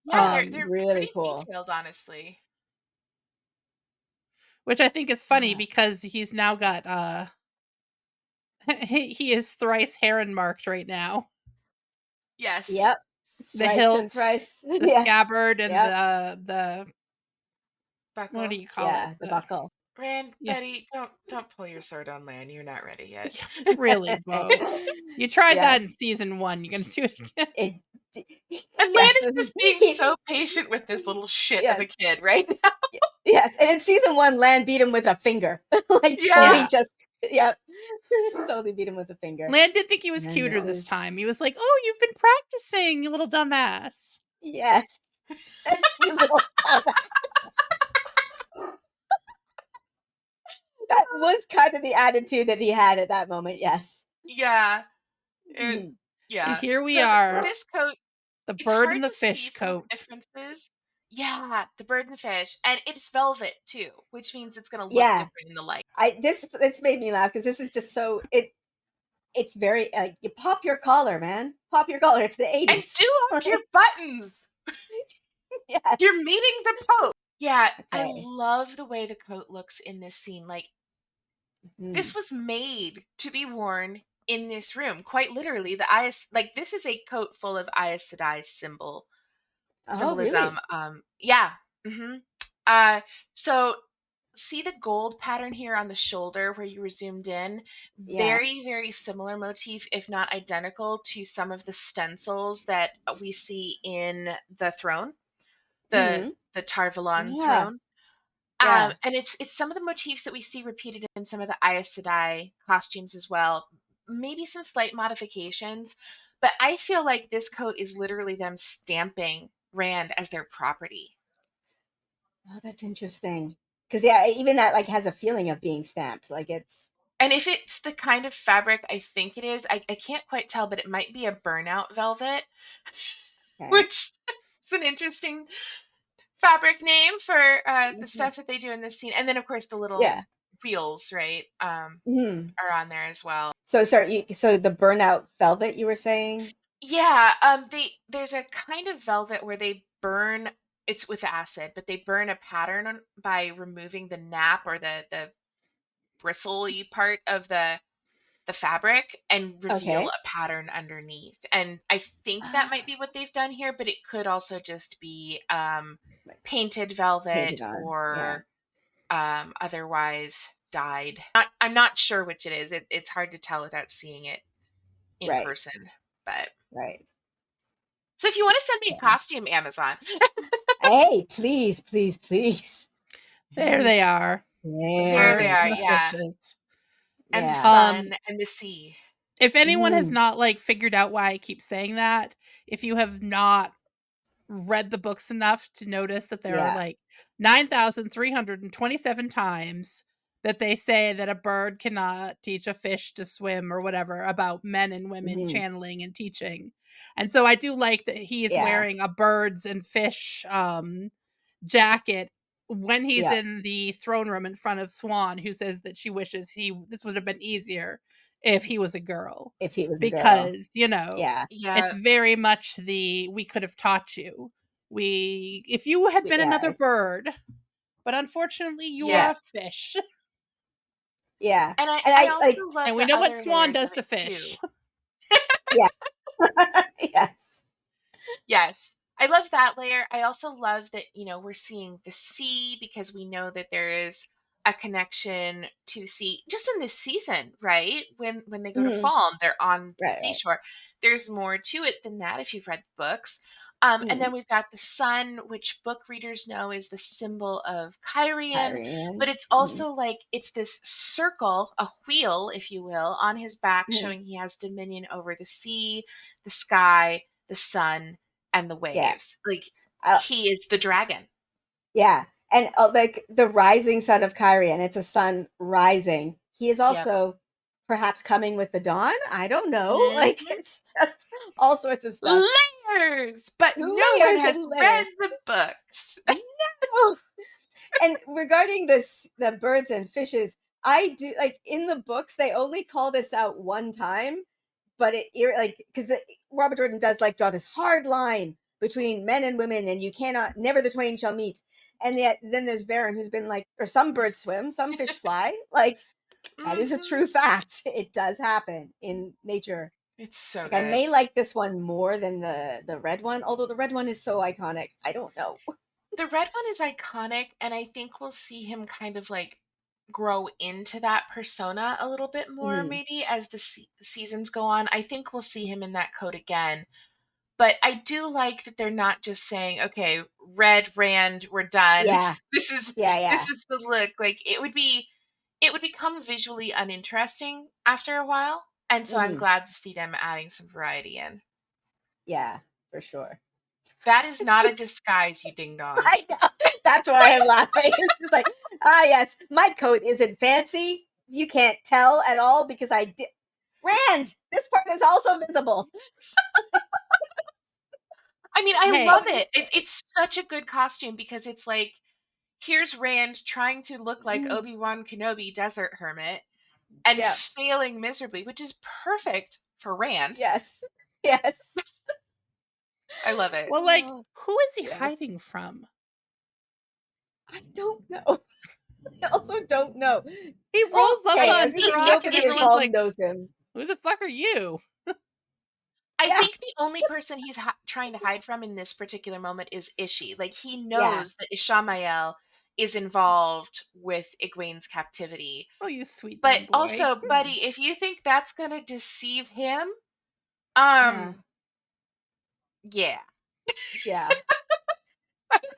Yeah, yeah, they're really pretty cool. detailed, honestly. Which I think is funny Yeah. because he's now got he is thrice heron marked right now. Yes. Yep, The thrice and hilt, thrice. the Yeah, scabbard, and yep, the what do Buckle. you call it? yeah, the buckle. Rand, Yeah. Betty, don't pull your sword on Lan. You're not ready yet. Really, Bo. You tried that in Yes, season 1. You're gonna do it again. it. And Lan Yes, is just being so patient with this little shit of a yes, kid right now. yes. And in season 1, Lan beat him with a finger, like Yeah. fully just. Yep, totally beat him with a finger. Lan did think he was And cuter this this is time. He was like, "Oh, you've been practicing, you little dumbass." yes, that's the little. That was kind of the attitude that he had at that moment. Yes. Yeah. Mhm. Yeah. And here we So are, this coat, the it's bird hard and the to see fish some of coat. the differences. Yeah, the bird and the fish, and it's velvet too, which means it's gonna look Yeah, different in the light. this made me laugh because this is just so it's very you pop your collar, man. Pop your collar. It's the And 80s. do up your buttons. Yes. You're meeting the Pope. Yeah, I Okay. love the way the coat looks in this scene. Like, Mhm. this was made to be worn in this room. Quite literally, this is a coat full of Aes Sedai's Oh, really? symbolism. Yeah. Mm-hmm. So see the gold pattern here on the shoulder where you were zoomed in? Yeah. Very, very similar motif, if not identical, to some of the stencils that we see in the throne, the Hmm. the Tarvalon Yeah. throne. Yeah. And it's some of the motifs that we see repeated in some of the Aes Sedai costumes as well. Maybe some slight modifications, but I feel like this coat is literally them stamping Rand as their property. Oh, that's interesting. Because yeah, even that like has a feeling of being stamped. Like it's And if it's the kind of fabric I think it is, I can't quite tell, but it might be a burnout velvet, okay. which is an interesting fabric name for the stuff that they do in this scene, and then of course the little Yeah. wheels, right, Mhm. are on there as well. So sorry, so the burnout velvet you were saying? Yeah, there's a kind of velvet where they burn. It's with acid, but they burn a pattern by removing the nap or the bristly part of the fabric and reveal Okay. a pattern underneath. And I think that might be what they've done here, but it could also just be Like painted velvet painted on. Yeah. or otherwise dyed. I'm not sure which it is. It's hard to tell without seeing it in Right. person. But Right. so if you want to send me a Yeah. costume, Amazon. Hey, please, please, please. There they Please. are. The There There they birds they are, and the are. yeah. fishes. And the Yeah. sun and the sea. If anyone has Mhm. not like figured out why I keep saying that, if you have not read the books enough to notice that there are Yeah. like 9,327 times that they say that a bird cannot teach a fish to swim or whatever about men and women Mhm. channeling and teaching. And so I do like that he is Yeah. wearing a birds and fish jacket when he's Yeah. in the throne room in front of Swan, who says that she wishes this would have been easier if he was a girl. If he was a girl. Because, you know, Yeah. it's Yeah. very much we could have taught you. If you had been another Yeah. bird, but unfortunately you are a Yes. fish. Yeah. And And I I also like And love we the know what other Swan layers of does to it too. fish. yeah. Yes. Yes. I love that layer. I also love that, we're seeing the sea because we know that there is a connection to the sea just in this season, right? When they go to Mhm. fall and they're on the Right, right. seashore. There's more to it than that if you've read the books. And Mhm. then we've got the sun, which book readers know is the symbol of Kyrian, but Kyrian. it's Mhm. also like it's this circle, a wheel, if you will, on his back Mhm. showing he has dominion over the sea, the sky, the sun, and the Yeah. waves. Like I he is the dragon. Yeah, and, like, the rising sun of Kyrian, it's a sun rising. He is Yep. also perhaps coming with the dawn? I don't know, like, Mhm. it's just all sorts of stuff. Layers, but no one Layers has and read layers. the books. No! And regarding the birds and fishes, I do like, in the books, they only call this out one time, but like, 'cause Robert Jordan does, like, draw this hard line between men and women, and you cannot never the twain shall meet, and yet then there's Varen who's been like, or some birds swim, some fish fly, like, that is a Mhm. true fact. It does happen in nature. It's so Like, I good. may like this one more than the red one, although the red one is so iconic. I don't know. The red one is iconic, and I think we'll see him kind of like grow into that persona a little bit more Mhm. maybe as the seasons go on. I think we'll see him in that coat again. But I do like that they're not just saying, "Okay, red Rand, we're done. Yeah. This is Yeah, this yeah. is the look." Like it would become visually uninteresting after a while. And so I'm Mhm. glad to see them adding some variety in. Yeah, for sure. That is not a disguise, you ding dong. I know. That's why I'm laughing. It's just like, ah, yes, my coat isn't fancy. You can't tell at all because I did. Rand, this part is also visible. I mean, I Hey, love Coat it. is It's such a good costume because it's like here's Rand trying to look like mm, Obi-Wan Kenobi desert hermit and yeah, failing miserably, which is perfect for Rand. yes, yes. I love it. well, like, Oh, who is he yes. hiding from? I don't know. I also don't know. He rolls up I Okay, I on was gonna say truck think and nobody is he everyone's involved like, knows him. "Who the fuck are you?" I Yeah, think the only person he's trying to hide from in this particular moment is Ishi. Like he yeah, knows that Ishamael is involved with Egwene's captivity. Oh, you sweet But young boy. also, buddy, if you think that's gonna deceive him, yeah, um, yeah. yeah.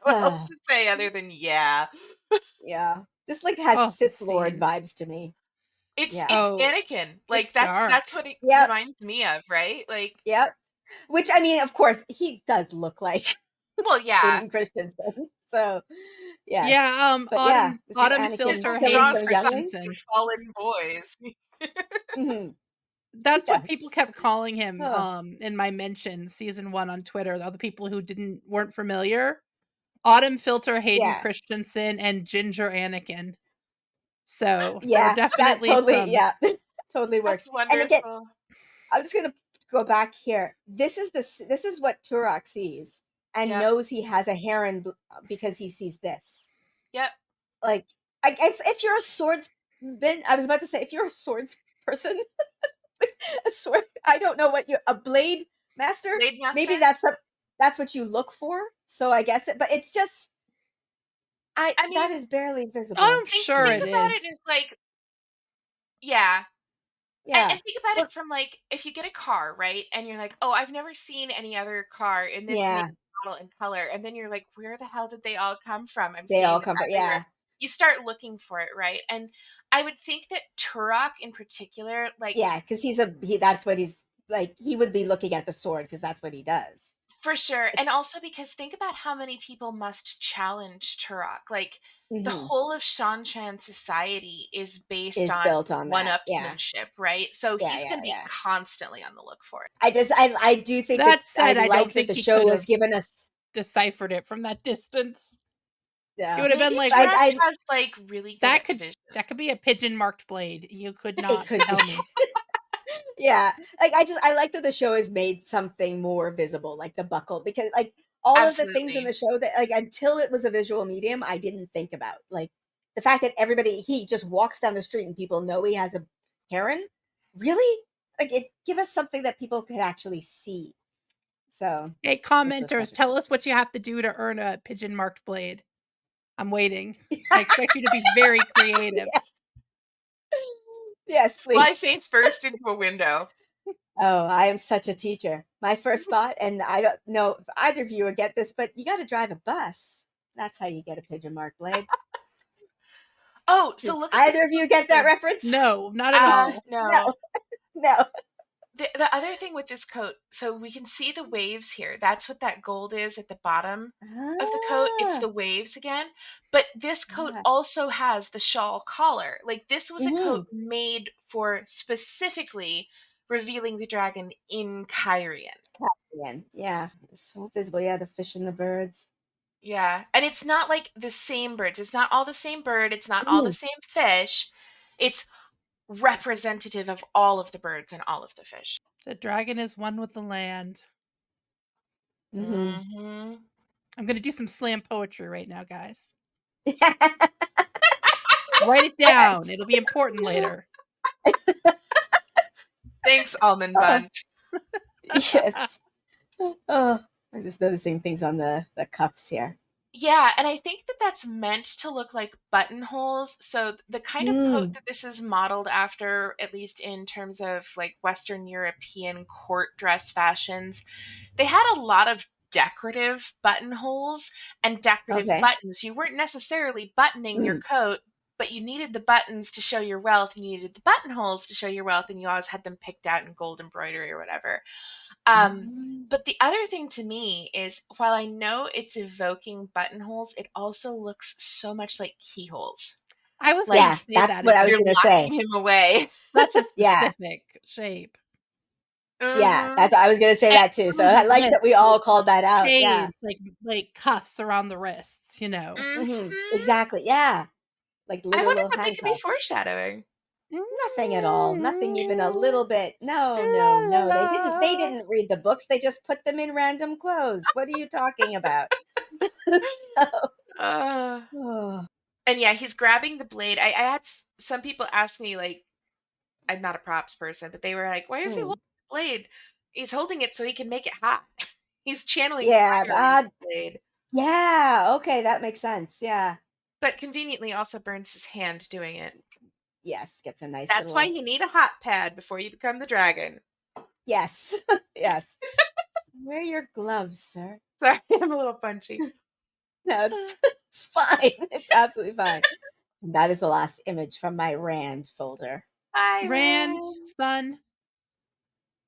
What else to say other than yeah? Yeah. This like has Oh, the Sith Lord scene. vibes to me. Yeah. It's Oh, Anakin. Like it's that's dark. what it Yep. reminds me of, right? Like, Yep. Which I mean, of course, he does look like well, yeah. Hayden Christensen. So, yes. Yeah, But yeah, Autumn this is Autumn feels Anakin People her killing Hayden draw some suns younglings. to Christensen. fallen boys. Hmm. That's what people Yes. kept calling him, Oh. in my mentions season 1 on Twitter, the other people who weren't familiar. Autumn Filter Hayden Yeah. Christensen and Ginger Anakin. So there are Yeah, that definitely totally, some. yeah, totally works. That's And again, wonderful. I'm just gonna go back here. This is what Turok sees and Yep. knows he has a heron because he sees this. Yep. Like, I guess if you're a swordsman, I was about to say if you're a swords person, a sword. I don't know what you a blade master. Blade Maybe Master. that's what you look for. So I guess it, but it's just I that mean, is barely visible. I'm think sure think it about is. it as like, yeah. Yeah. And think about Well, it from like if you get a car, right? And you're like, oh, I've never seen any other car in this make, yeah, model, and color. And then you're like, where the hell did they all come from? I'm they seeing all them come from everywhere. yeah. You start looking for it, right? And I would think that Turok in particular, like, Yeah, because that's what he's like. He would be looking at the sword because that's what he does. for sure. And It's also because think about how many people must challenge Turok. Like, the mhm, whole of Shanshan society is based is on built on that. Yeah, one-upsmanship, right? So yeah, he's yeah, going to be yeah. constantly on the look for it. I do think That it's I said, I like don't that think the he show could has have given us deciphered it from that distance. It yeah. would have been Maybe like Turok I has like really good that at could vision. that could be a pigeon marked blade. You could it not could be tell me. yeah. Like I like that the show has made something more visible, like the buckle, because like all of the things in Absolutely. the show that like until it was a visual medium, I didn't think about like the fact that everybody he just walks down the street and people know he has a heron. Really? Like it give us something that people could actually see. So Hey, this was commenters, such a tell cool us what you have to do to earn a pigeon marked blade. I'm waiting. I expect you to be very creative. yeah. Yes, Fly please. face first into a window. Oh, I am such a teacher. My first thought, and I don't know if either of you would get this, but you got to drive a bus. That's how you get a pigeon mark blade. Oh, so Did look at this either of you coat get that too. reference? No, not at all. No, No. no. The other thing with this coat, so we can see the waves here. That's what that gold is at the bottom of the coat. It's Ah, the waves again. But this coat yeah. also has the shawl collar. Like, this was a coat Hmm. made for specifically revealing the dragon in Kyrian. Again, yeah. It's so visible. Yeah, the fish and the birds. Yeah. And it's not like the same birds. It's not all the same bird. It's not all the Mm-hmm. same fish. It's representative of all of the birds and all of the fish. The dragon is one with the land. Mm-hmm. Hmm. I'm going to do some slam poetry right now, guys. yes. Write it down. It'll be important later. Thanks, Almond Oh, Buns. yes. Oh, I'm just noticing things on the cuffs here. Yeah, and I think that that's meant to look like buttonholes. So the kind of coat Mm. that this is modeled after, at least in terms of like Western European court dress fashions, they had a lot of decorative buttonholes and decorative Okay. buttons. You weren't necessarily buttoning your Mm. coat, but you needed the buttons to show your wealth, and you needed the buttonholes to show your wealth, and you always had them picked out in gold embroidery or whatever. Um, Mm. but the other thing to me is while I know it's evoking buttonholes, it also looks so much like keyholes. I was going Like to Yeah, say that's that. what It's I was you're gonna locking say. him away. such a Yeah, specific shape. yeah, Hmm. that's I was gonna say And that too. So on I the like wrist, that we like all called that out. Yeah. chains, like cuffs around the wrists, you know. Hmm. Hmm. Exactly. Yeah. Like I wonder literal what they could be handcuffs. foreshadowing. Nothing at all. Nothing even a Mm, little bit. No, no, la, la, no. They la. didn't read the books. They just put them in random clothes. What are you talking about? So, Uh, oh. and yeah, he's grabbing the blade. I had some people ask me, like, I'm not a props person, but they were like, why is he Hmm. holding the blade? He's holding it so he can make it hot. He's channeling Yeah, fire in the blade. yeah, okay, that makes sense. Yeah. But conveniently also burns his hand doing it. Yes, gets a nice That's why little you need a hot pad before you become the dragon. yes. Yes. Wear your gloves, sir. Sorry, I'm a little punchy. No, it's fine. It's absolutely fine. And that is the last image from my Rand folder. Hi, Rand, Ren. son,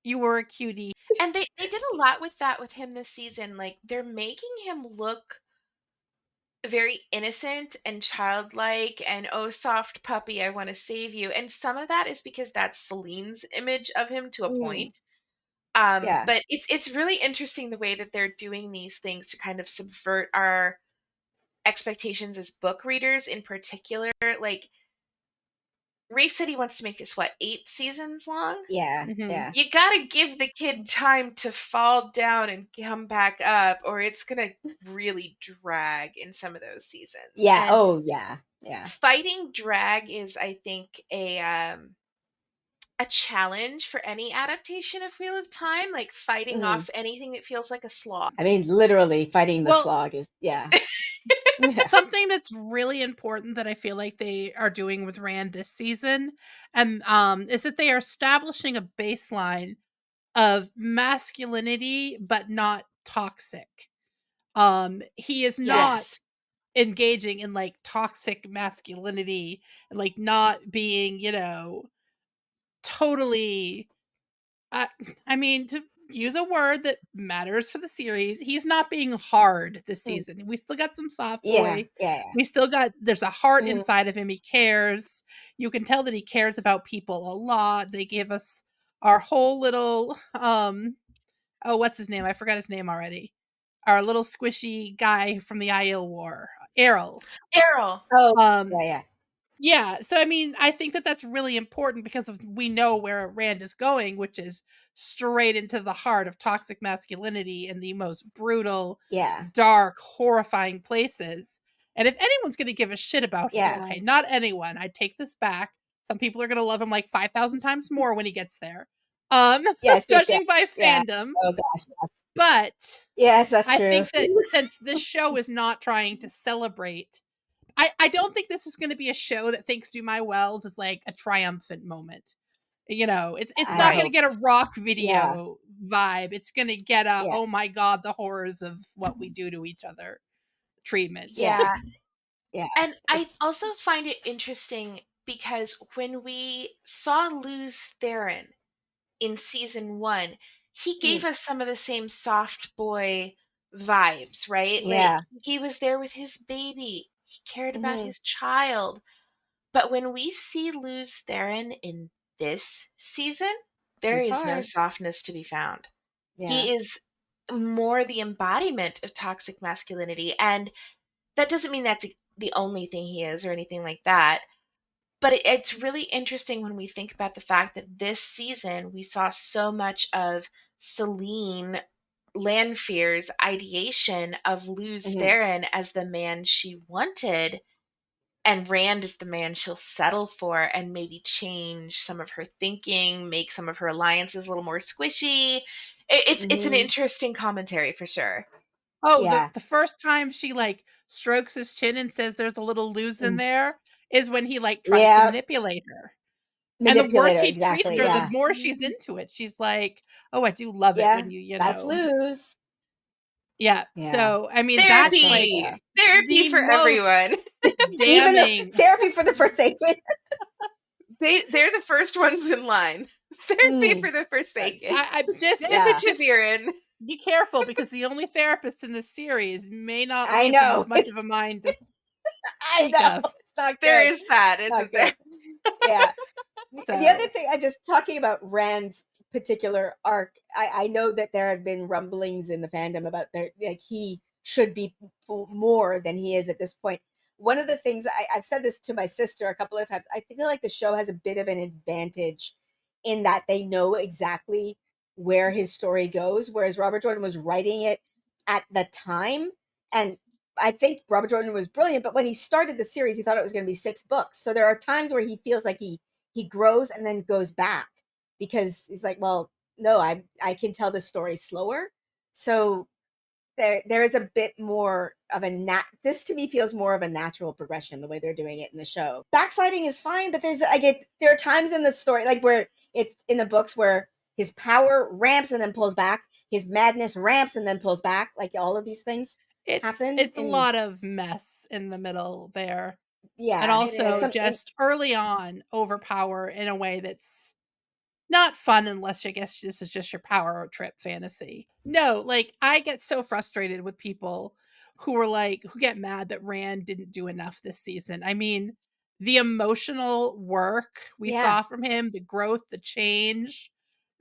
you were a cutie. And they did a lot with that with him this season. Like, they're making him look very innocent and childlike and oh soft puppy, I want to save you. And some of that is because that's Celine's image of him to a Mm, point. yeah. But it's really interesting the way that they're doing these things to kind of subvert our expectations as book readers in particular. Like, Rafe said he wants to make this, what, 8 seasons long? Yeah, Mhm. yeah, You gotta give the kid time to fall down and come back up, or it's gonna really drag in some of those seasons. yeah. And Oh, yeah, yeah. fighting drag is, I think, a challenge for any adaptation of Wheel of Time, like fighting Mhm. off anything that feels like a slog. I mean, literally fighting the Well, slog is, yeah. Yeah. something that's really important that I feel like they are doing with Rand this season, and is that they are establishing a baseline of masculinity, but not toxic. He is not Yes. engaging in like toxic masculinity and like not being, totally uh, I mean, to use a word that matters for the series, he's not being hard this Mm. season. We still got some soft Yeah, boy. yeah, We still got there's a heart yeah. Mhm. inside of him. He cares. You can tell that he cares about people a lot. They gave us our whole little oh, what's his name? I forgot his name already. Our little squishy guy from the Aiel War, Errol. Errol. Oh, Um, yeah, yeah. yeah, so I mean, I think that that's really important because of we know where Rand is going, which is straight into the heart of toxic masculinity in the most brutal, Yeah, dark, horrifying places. And if anyone's going to give a shit about him, yeah. okay, not anyone. I take this back. Some people are going to love him like 5,000 times more when he gets there. Yes, yes, yeah, Judging by yeah. fandom, Oh gosh, yes. but Yes, that's I true. think that since this show is not trying to celebrate I don't think this is gonna be a show that thinks Do My Wells is like a triumphant moment. It's I not gonna Right. hope get a so. rock Yeah, video vibe. It's gonna get a, yeah, "Oh my god, the horrors of what we do to each other" treatment. yeah, Yeah. yeah. And I It's also find it interesting because when we saw Luz Theron in season 1, he gave mm, us some of the same soft boy vibes, right? Like, yeah. he was there with his baby, he cared about Mhm. his child. But when we see Luz Theron in this season, there He's is no hard. softness to be found. Yeah, He is more the embodiment of toxic masculinity. And that doesn't mean that's the only thing he is or anything like that. But it's really interesting when we think about the fact that this season we saw so much of Celine Lanfear's ideation of Luz mhm, Theron as the man she wanted, and Rand is the man she'll settle for and maybe change some of her thinking, make some of her alliances a little more squishy. It's an mhm. interesting commentary for sure. Oh, the Yeah, the first time she, like, strokes his chin and says there's a little loose in mm, there is when he, like, tries to yeah. manipulate her. And the worse Manipulator, he treats exactly. her, the Yeah, more she's into it. She's like, "Oh, I do love it yeah. when That's lose. Yeah, Yeah, so, I mean, that's, like, yeah. Therapy! Therapy the for most everyone. Even the damning therapy for the Forsaken. They're the first ones in line. Therapy Mm, for the Forsaken. I yeah, just Viren. be careful because the only therapist in this series may not I leave him with know. much of a mind to I speak know. of. It's not There good. is that, Not isn't there? good. Yeah. The other So, thing, I just talking about Rand's particular arc, I know that there have been rumblings in the fandom about there like he should be more than he is at this point. One of the things I've said this to my sister a couple of times, I feel like the show has a bit of an advantage in that they know exactly where his story goes, whereas Robert Jordan was writing it at the time. And I think Robert Jordan was brilliant, but when he started the series, he thought it was going to be 6 books. So there are times where he feels like he grows and then goes back because he's like, well, no, I can tell the story slower. So there is a bit more of a this to me feels more of a natural progression the way they're doing it in the show. Backsliding is fine, but there are times in the story like where it's in the books where his power ramps and then pulls back, his madness ramps and then pulls back, like all of these things happen it's a in lot of mess in the middle there. And yeah, It there's also is. some just early on overpower in a way that's not fun unless I guess this is just your power trip fantasy. No, like I get so frustrated with people who get mad that Rand didn't do enough this season. I mean, the emotional work we yeah. saw from him, the growth, the change,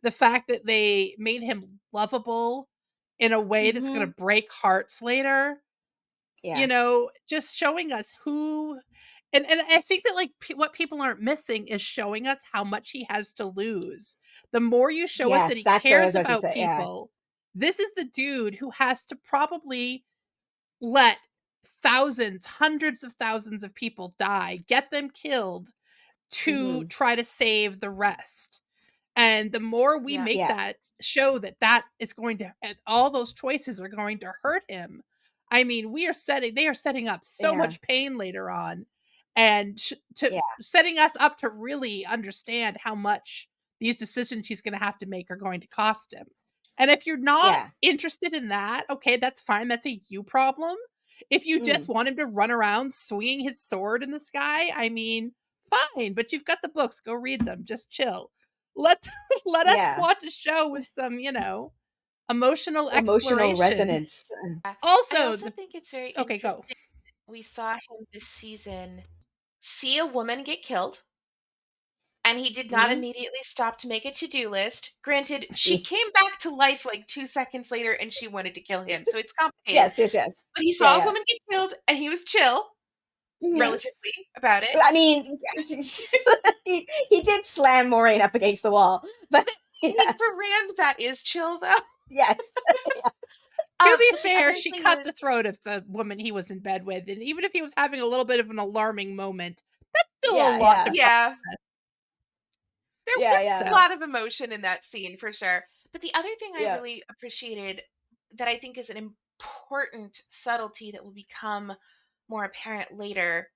the fact that they made him lovable in a way that's going Mhm. to break hearts later. Yeah. You know, just showing us who and I think that, like, what people aren't missing is showing us how much he has to lose. The more you show us that Yes, he that's what I was cares about to about say. Yeah. people, this is the dude who has to probably let thousands, hundreds of thousands of people die, get them killed to Hmm. try to save the rest. And the more we Yeah. make Yeah. that show that that is going to and all those choices are going to hurt him. I mean, they are setting up so Yeah. much pain later on and Yeah. setting us up to really understand how much these decisions he's going to have to make are going to cost him. And if you're not Yeah. interested in that, okay, that's fine. That's a you problem. If you just Mm. want him to run around swinging his sword in the sky, I mean, fine, but you've got the books, go read them, just chill. Let let us Yeah. watch a show with some, emotional Emotional exploration. resonance. I Also, also the think it's very okay, go. interesting. We saw him this season see a woman get killed, and he did not Hmm. immediately stop to make a to-do list. Granted, she came back to life like 2 seconds later and she wanted to kill him, so it's complicated. Yes. Yes. Yes. But he Yeah. saw a Yeah. woman get killed and he was chill, Hmm. relatively, about it. I mean, he did slam Moraine up against the wall, but I mean, yeah. for Rand, that is chill, though. Yes. Yeah. To be But the fair, other she thing cut was, the throat of the woman he was in bed with, and even if he was having a little bit of an alarming moment, that's still a Yeah. lot to Yeah. yeah, process. Yeah. there's a Yeah. So, lot of emotion in that scene for sure. But the other thing I Yeah. really appreciated that I think is an important subtlety that will become more apparent later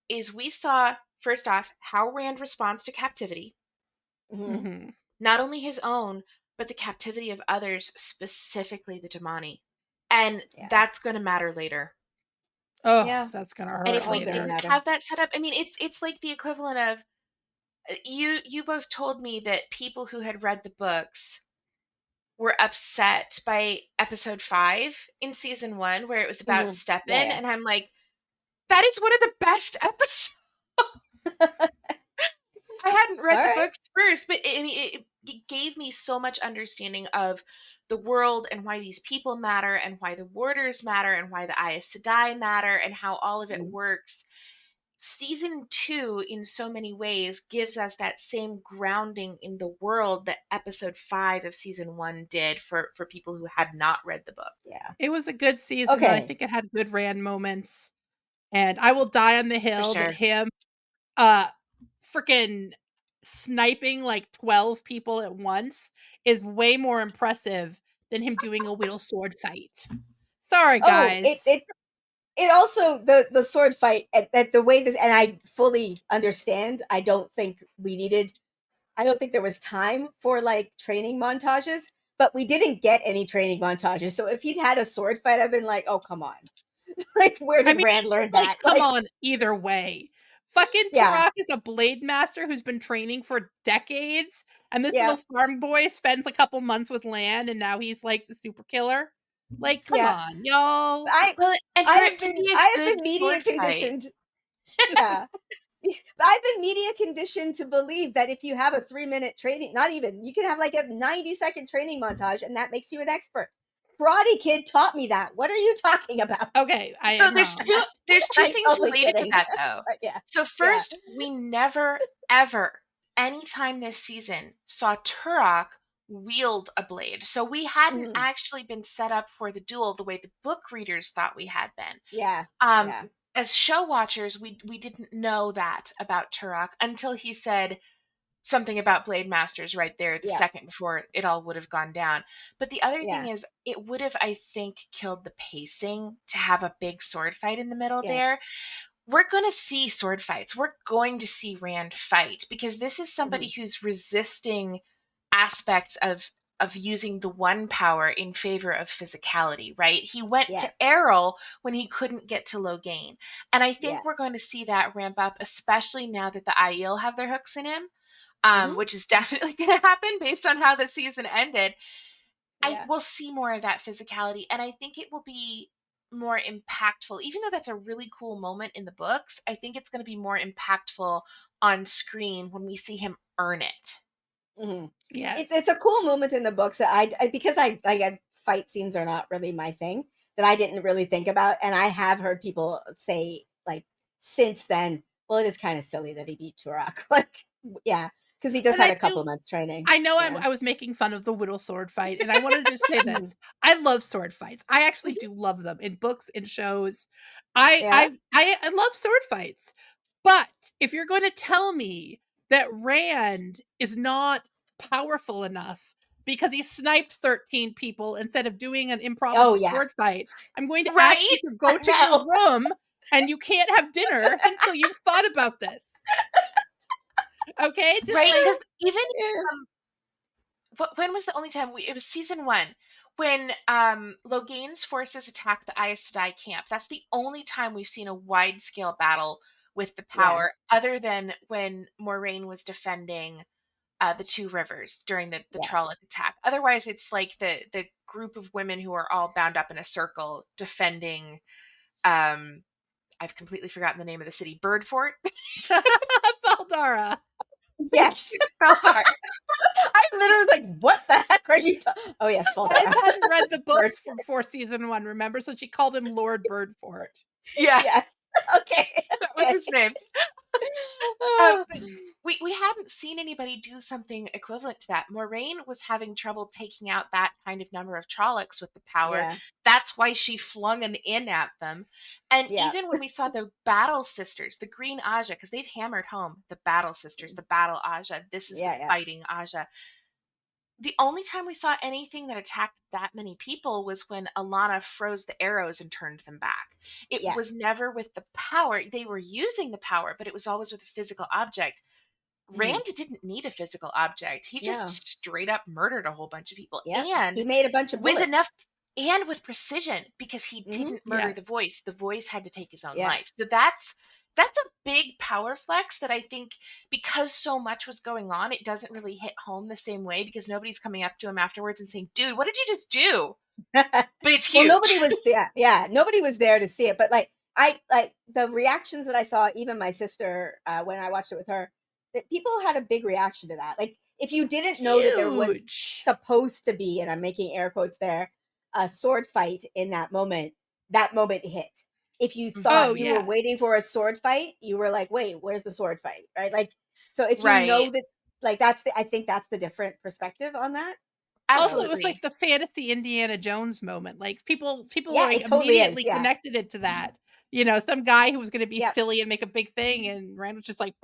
is we saw, first off, how Rand responds to captivity, Hmm. mhm. not only his own, but the captivity of others, specifically the Damani. And Yeah. that's going to matter later. Oh, Yeah. that's gonna And hurt if All we gonna later. didn't matter. have that set up, I mean, it's like the equivalent of you both told me that people who had read the books were upset by episode 5 in season 1 where it was about Hmm. Yeah. Steppen, Yeah. and I'm like, that is one of the best episodes. I hadn't All read the right. books first, but I mean, it gave me so much understanding of the world and why these people matter and why the warders matter and why the Aes Sedai matter and how all of it Mhm. works. Season 2, in so many ways, gives us that same grounding in the world that episode 5 of season 1 did for people who had not read the book. Yeah. It was a good season, and I Okay. think it had good Rand moments. And I will die on the For hill that sure. him, uh, freaking sniping like 12 people at once is way more impressive than him doing a wheel sword fight. Sorry, Oh, guys. it also the sword fight at the way this, and I fully understand. I don't think there was time for like training montages, but we didn't get any training montages. So if he'd had a sword fight, I've been like, oh come on, like where I did mean, Rand it's learn just like, that? come Like, on, either way. Fucking yeah, Turok is a blade master who's been training for decades, and this yeah, little farm boy spends a couple months with Lan, and now he's like the super killer. Like, come yeah. on, y'all. I Well, and for it to be a I have good been media sword fight, conditioned. Yeah. I've been media conditioned to believe that if you have a 3 minute training, not even, you can have like a 90-second training montage and that makes you an expert. Karate Kid taught me that. What are you talking about? Okay, I so am wrong. there's two I'm things totally related to kidding. that though. But yeah, So yeah. first, we never ever anytime this season saw Turok wield a blade. So we hadn't Mhm. actually been set up for the duel the way the book readers thought we had been. Yeah, Um yeah, as show watchers, we didn't know that about Turok until he said something about Blade Masters right there the yeah, second before it all would have gone down. But the other thing yeah, is, it would have, I think, killed the pacing to have a big sword fight in the middle yeah. there. We're going to see sword fights. We're going to see Rand fight because this is somebody Mhm. who's resisting aspects of using the one power in favor of physicality, right? He went Yeah, to Errol when he couldn't get to Logain. And I yeah. think we're going to see that ramp up, especially now that the Aiel have their hooks in him, Hmm. which is definitely going to happen based on how the season ended. I Yeah. will see more of that physicality, and I think it will be more impactful. Even though that's a really cool moment in the books, I think it's going to be more impactful on screen when we see him earn it. Hmm. It's Yes. a cool moment in the books that because I fight scenes are not really my thing. that I didn't really think about. And I have heard people say, like, since then, well, it is kind of silly that he beat Turok. Like, yeah, because he just And had I a couple do months training. I know Yeah. I was making fun of the Whittle sword fight, and I wanted to say Mhm. this. I love sword fights. I actually Mhm. do love them in books and shows. I Yeah. I I love sword fights. But if you're going to tell me that Rand is not powerful enough because he sniped 13 people instead of doing an Oh, improbable yeah. sword fight, I'm going to ask Right? you to go I to your know. room and you can't have dinner until you've thought about this. Okay? Just Right? like Because even Yeah. um, when was the only time it was season one when Loghain's forces attacked the Aes Sedai camp. That's the only time we've seen a wide scale battle with the Yeah. power, other than when Moraine was defending the two rivers during the Yeah. Trolloc attack. Otherwise, it's like the group of women who are all bound up in a circle defending. I've completely forgotten the name of the city. Birdfort. Faldara. Thank Yes. you, Beldar. I literally was like, what the heck are you talking? Oh, yes, Pez Foldara. hadn't read the Bird. books for season 1, remember? So she called him Lord Birdfort. Yeah, Yes. Okay. that was Okay. his name. Oh. But we hadn't seen anybody do something equivalent to that. Moraine was having trouble taking out that kind of number of Trollocs with the power. Yeah. That's why she flung an in at them. And Yeah. even when we saw the Battle Sisters, the Green Aja, because they've hammered home the Battle Sisters, the Battle Aja, this is the Yeah. Yeah. fighting Aja. The only time we saw anything that attacked that many people was when Alana froze the arrows and turned them back. It Yeah. was never with the power. They were using the power, but it was always with a physical object. Mhm. Rand didn't need a physical object. He just No. straight up murdered a whole bunch of people. Yep. He And made a bunch of with bullets. enough and with precision, because he Hmm. didn't murder the Yes. voice. The voice had to take his own Yeah. life. So that's a big power flex that I think, because so much was going on, it doesn't really hit home the same way, because nobody's coming up to him afterwards and saying, "Dude, what did you just do?" But it's Well, huge. nobody was there. Yeah, nobody was there to see it. But like, I like the reactions that I saw. Even my sister, when I watched it with her, that people had a big reaction to that. Like, if you didn't know that there was Huge. supposed to be, and I'm making air quotes there, a sword fight in that moment hit. If you Oh, thought you were waiting yes. for a sword fight, you were like, wait, where's the sword fight? Right? Like, so if you Right. know that, like, I think that's the different perspective on that. Also, So it was like Absolutely. the fantasy Indiana Jones moment. Like people yeah, like it totally is. immediately Yeah. connected it to that. You know, some guy who was going to be Yep. silly and make a big thing, and Rand was just like,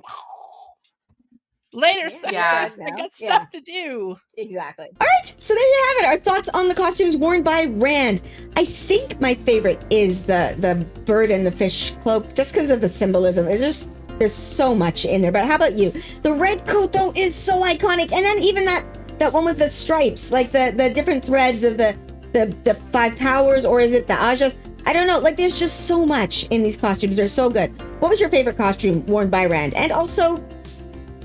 "Later, Yeah, he's suckers! dead Yeah. I now. got Yeah. stuff to do." Exactly. All right, so there you have it. Our thoughts on the costumes worn by Rand. I think my favorite is the bird and the fish cloak, just because of the symbolism. There's so much in there. But how about you? The red coat though is so iconic, and then even that one with the stripes, like the different threads of the five powers, or is it the Ajas? I don't know. Like, there's just so much in these costumes. They're so good. What was your favorite costume worn by Rand? And also,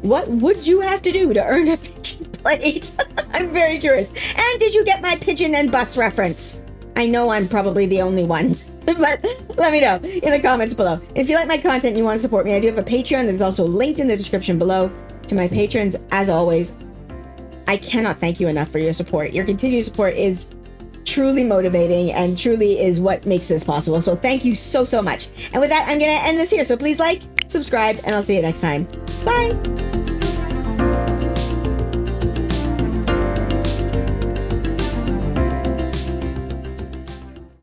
what would you have to do to earn a pigeon plate? I'm very curious. And did you get my pigeon and bus reference? I know I'm probably the only one, but let me know in the comments below. If you like my content and you want to support me, I do have a Patreon that is also linked in the description below. To my patrons, as always, I cannot thank you enough for your support. Your continued support is truly motivating and truly is what makes this possible. So thank you so much. And with that, I'm going to end this here. So please like, subscribe, and I'll see you next time. Bye.